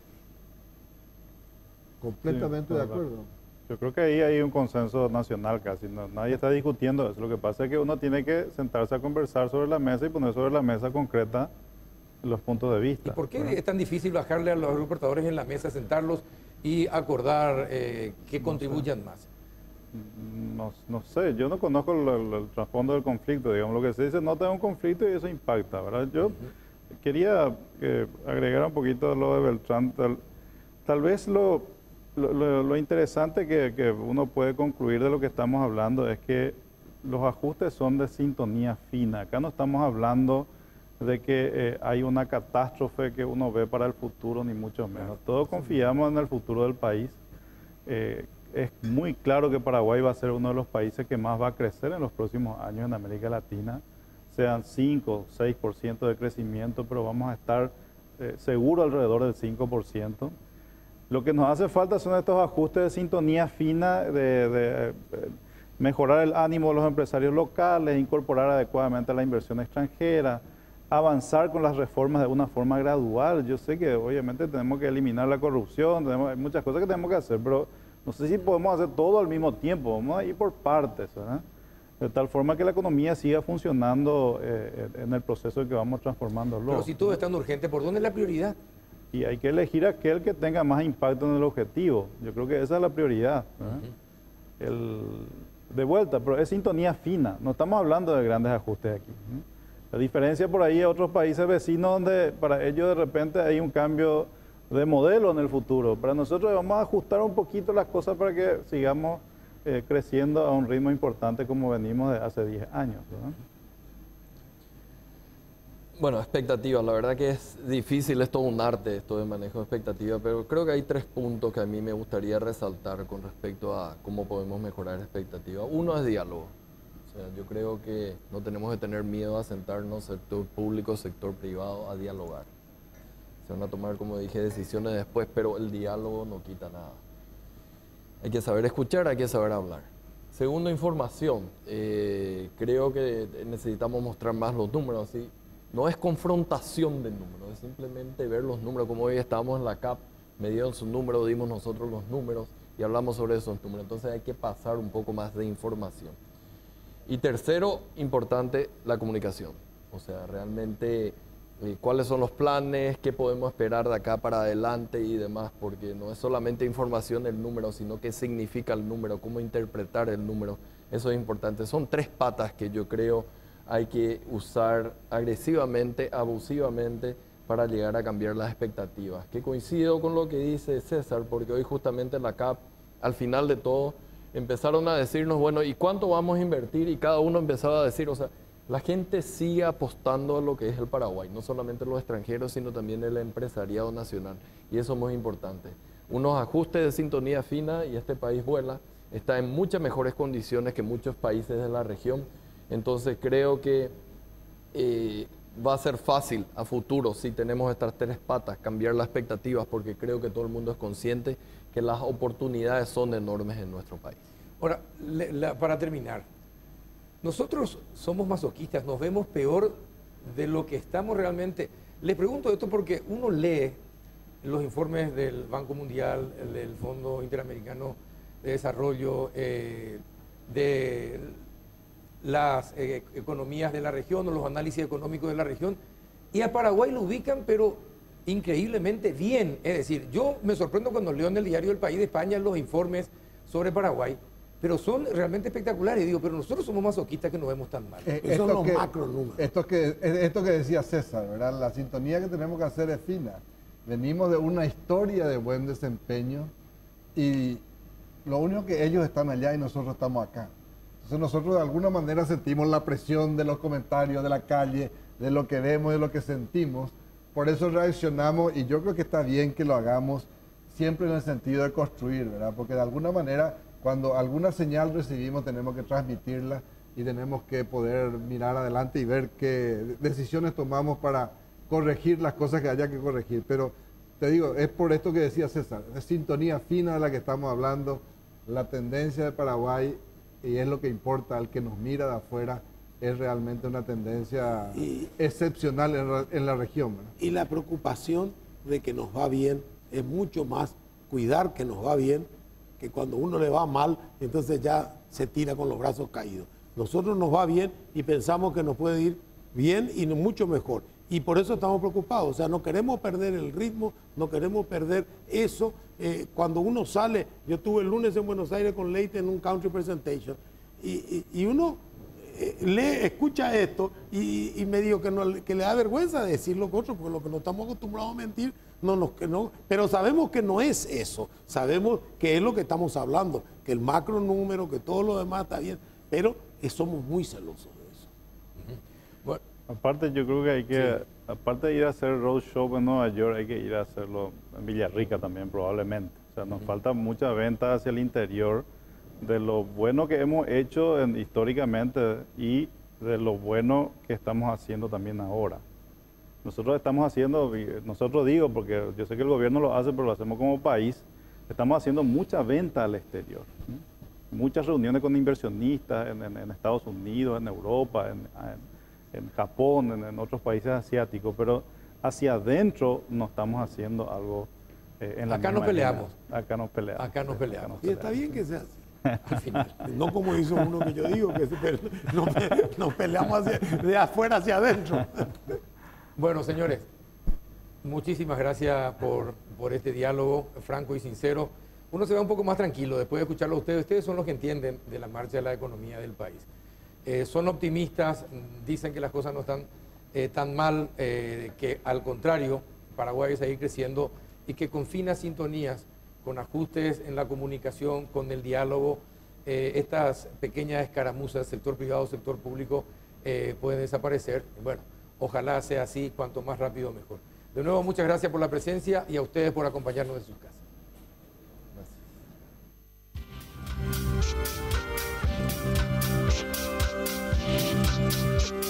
Completamente de acuerdo. Yo creo que ahí hay un consenso nacional casi, nadie está discutiendo eso. Lo que pasa es que uno tiene que sentarse a conversar sobre la mesa y poner sobre la mesa concreta los puntos de vista. ¿Y por qué es tan difícil bajarle a los agroexportadores en la mesa, sentarlos y acordar que contribuyan más? No sé, yo no conozco el trasfondo del conflicto, digamos, lo que se dice, no tengo un conflicto y eso impacta, ¿verdad? Yo quería agregar un poquito a lo de Beltrán, tal vez lo interesante que uno puede concluir de lo que estamos hablando es que los ajustes son de sintonía fina. Acá no estamos hablando de que hay una catástrofe que uno ve para el futuro, ni mucho menos. Todos confiamos en el futuro del país. Es muy claro que Paraguay va a ser uno de los países que más va a crecer en los próximos años en América Latina. Sean 5 o 6% de crecimiento, pero vamos a estar seguro alrededor del 5%. Lo que nos hace falta son estos ajustes de sintonía fina, de mejorar el ánimo de los empresarios locales, incorporar adecuadamente la inversión extranjera, avanzar con las reformas de una forma gradual. Yo sé que obviamente tenemos que eliminar la corrupción, hay muchas cosas que tenemos que hacer, pero no sé si podemos hacer todo al mismo tiempo, vamos a ir por partes, ¿verdad? de tal forma que la economía siga funcionando en el proceso que vamos transformándolo. Pero si todo es tan urgente, ¿por dónde es la prioridad? Y hay que elegir aquel que tenga más impacto en el objetivo. Yo creo que esa es la prioridad. De vuelta, pero es sintonía fina. No estamos hablando de grandes ajustes aquí. La diferencia por ahí es otros países vecinos donde para ellos de repente hay un cambio de modelo en el futuro. Para nosotros vamos a ajustar un poquito las cosas para que sigamos creciendo a un ritmo importante como venimos de hace 10 años. ¿Verdad? Bueno, expectativas, la verdad que es difícil, es todo un arte esto de manejo de expectativas, pero creo que hay 3 puntos que a mí me gustaría resaltar con respecto a cómo podemos mejorar expectativas. Uno es diálogo. O sea, yo creo que no tenemos que tener miedo a sentarnos, sector público, sector privado, a dialogar. Se van a tomar, como dije, decisiones después, pero el diálogo no quita nada. Hay que saber escuchar, hay que saber hablar. Segundo, información. Creo que necesitamos mostrar más los números, ¿sí? No es confrontación de números, es simplemente ver los números. Como hoy estábamos en la CAP, me dieron su número, dimos nosotros los números y hablamos sobre esos números. Entonces hay que pasar un poco más de información. Y tercero, importante, la comunicación. O sea, realmente cuáles son los planes, qué podemos esperar de acá para adelante y demás, porque no es solamente información el número, sino qué significa el número, cómo interpretar el número. Eso es importante. Son 3 patas que yo creo hay que usar agresivamente, abusivamente, para llegar a cambiar las expectativas. Que coincido con lo que dice César, porque hoy justamente en la CAP, al final de todo, empezaron a decirnos, bueno, ¿y cuánto vamos a invertir? Y cada uno empezaba a decir, o sea, la gente sigue apostando a lo que es el Paraguay, no solamente los extranjeros, sino también el empresariado nacional. Y eso es muy importante. Unos ajustes de sintonía fina y este país vuela, está en muchas mejores condiciones que muchos países de la región. Entonces creo que va a ser fácil a futuro, si tenemos estas 3 patas, cambiar las expectativas, porque creo que todo el mundo es consciente que las oportunidades son enormes en nuestro país. Ahora, para terminar, nosotros somos masoquistas, nos vemos peor de lo que estamos realmente. Les pregunto esto porque uno lee los informes del Banco Mundial, del Fondo Interamericano de Desarrollo, de las economías de la región o los análisis económicos de la región, y a Paraguay lo ubican, pero increíblemente bien. Es decir, yo me sorprendo cuando leo en el diario El País de España los informes sobre Paraguay, pero son realmente espectaculares. Y digo, pero nosotros somos masoquistas que nos vemos tan mal. Son los macro números. Esto que decía César, ¿verdad? La sintonía que tenemos que hacer es fina. Venimos de una historia de buen desempeño y lo único que ellos están allá y nosotros estamos acá. Entonces nosotros de alguna manera sentimos la presión de los comentarios de la calle, de lo que vemos, de lo que sentimos. Por eso reaccionamos y yo creo que está bien que lo hagamos siempre en el sentido de construir, ¿verdad? Porque de alguna manera cuando alguna señal recibimos tenemos que transmitirla y tenemos que poder mirar adelante y ver qué decisiones tomamos para corregir las cosas que haya que corregir. Pero te digo, es por esto que decía César, es sintonía fina de la que estamos hablando, la tendencia de Paraguay, y es lo que importa al que nos mira de afuera, es realmente una tendencia excepcional en la región, ¿verdad? Y la preocupación de que nos va bien es mucho más cuidar que nos va bien, que cuando uno le va mal, entonces ya se tira con los brazos caídos. Nosotros nos va bien y pensamos que nos puede ir bien y mucho mejor. Y por eso estamos preocupados. O sea, no queremos perder el ritmo, no queremos perder eso. Cuando uno sale, yo estuve el lunes en Buenos Aires con Leite en un country presentation y uno escucha esto y me digo que le da vergüenza decirlo con otro, porque lo que no estamos acostumbrados a mentir, pero sabemos que no es eso. Sabemos que es lo que estamos hablando, que el macro número, que todo lo demás está bien, pero somos muy celosos de eso. Bueno, aparte yo creo que hay que, aparte de ir a hacer roadshow en Nueva York, hay que ir a hacerlo en Villarrica también probablemente. O sea, nos falta mucha venta hacia el interior de lo bueno que hemos hecho históricamente y de lo bueno que estamos haciendo también ahora. Nosotros estamos haciendo, nosotros digo, porque yo sé que el gobierno lo hace, pero lo hacemos como país, estamos haciendo mucha venta al exterior. Muchas reuniones con inversionistas en Estados Unidos, en Europa, en Japón, en otros países asiáticos, pero hacia adentro no estamos haciendo algo en la acá nos peleamos. Acá nos peleamos. Acá nos peleamos. Y está bien que sea así. al final. No como hizo uno que yo digo, que nos peleamos de afuera hacia adentro. Bueno, señores, muchísimas gracias por este diálogo franco y sincero. Uno se va un poco más tranquilo después de escucharlo a ustedes. Ustedes son los que entienden de la marcha de la economía del país. Son optimistas, dicen que las cosas no están tan mal, que al contrario, Paraguay va a seguir creciendo y que con finas sintonías, con ajustes en la comunicación, con el diálogo, estas pequeñas escaramuzas, sector privado, sector público, pueden desaparecer. Bueno, ojalá sea así, cuanto más rápido mejor. De nuevo, muchas gracias por la presencia y a ustedes por acompañarnos en sus casas. Gracias.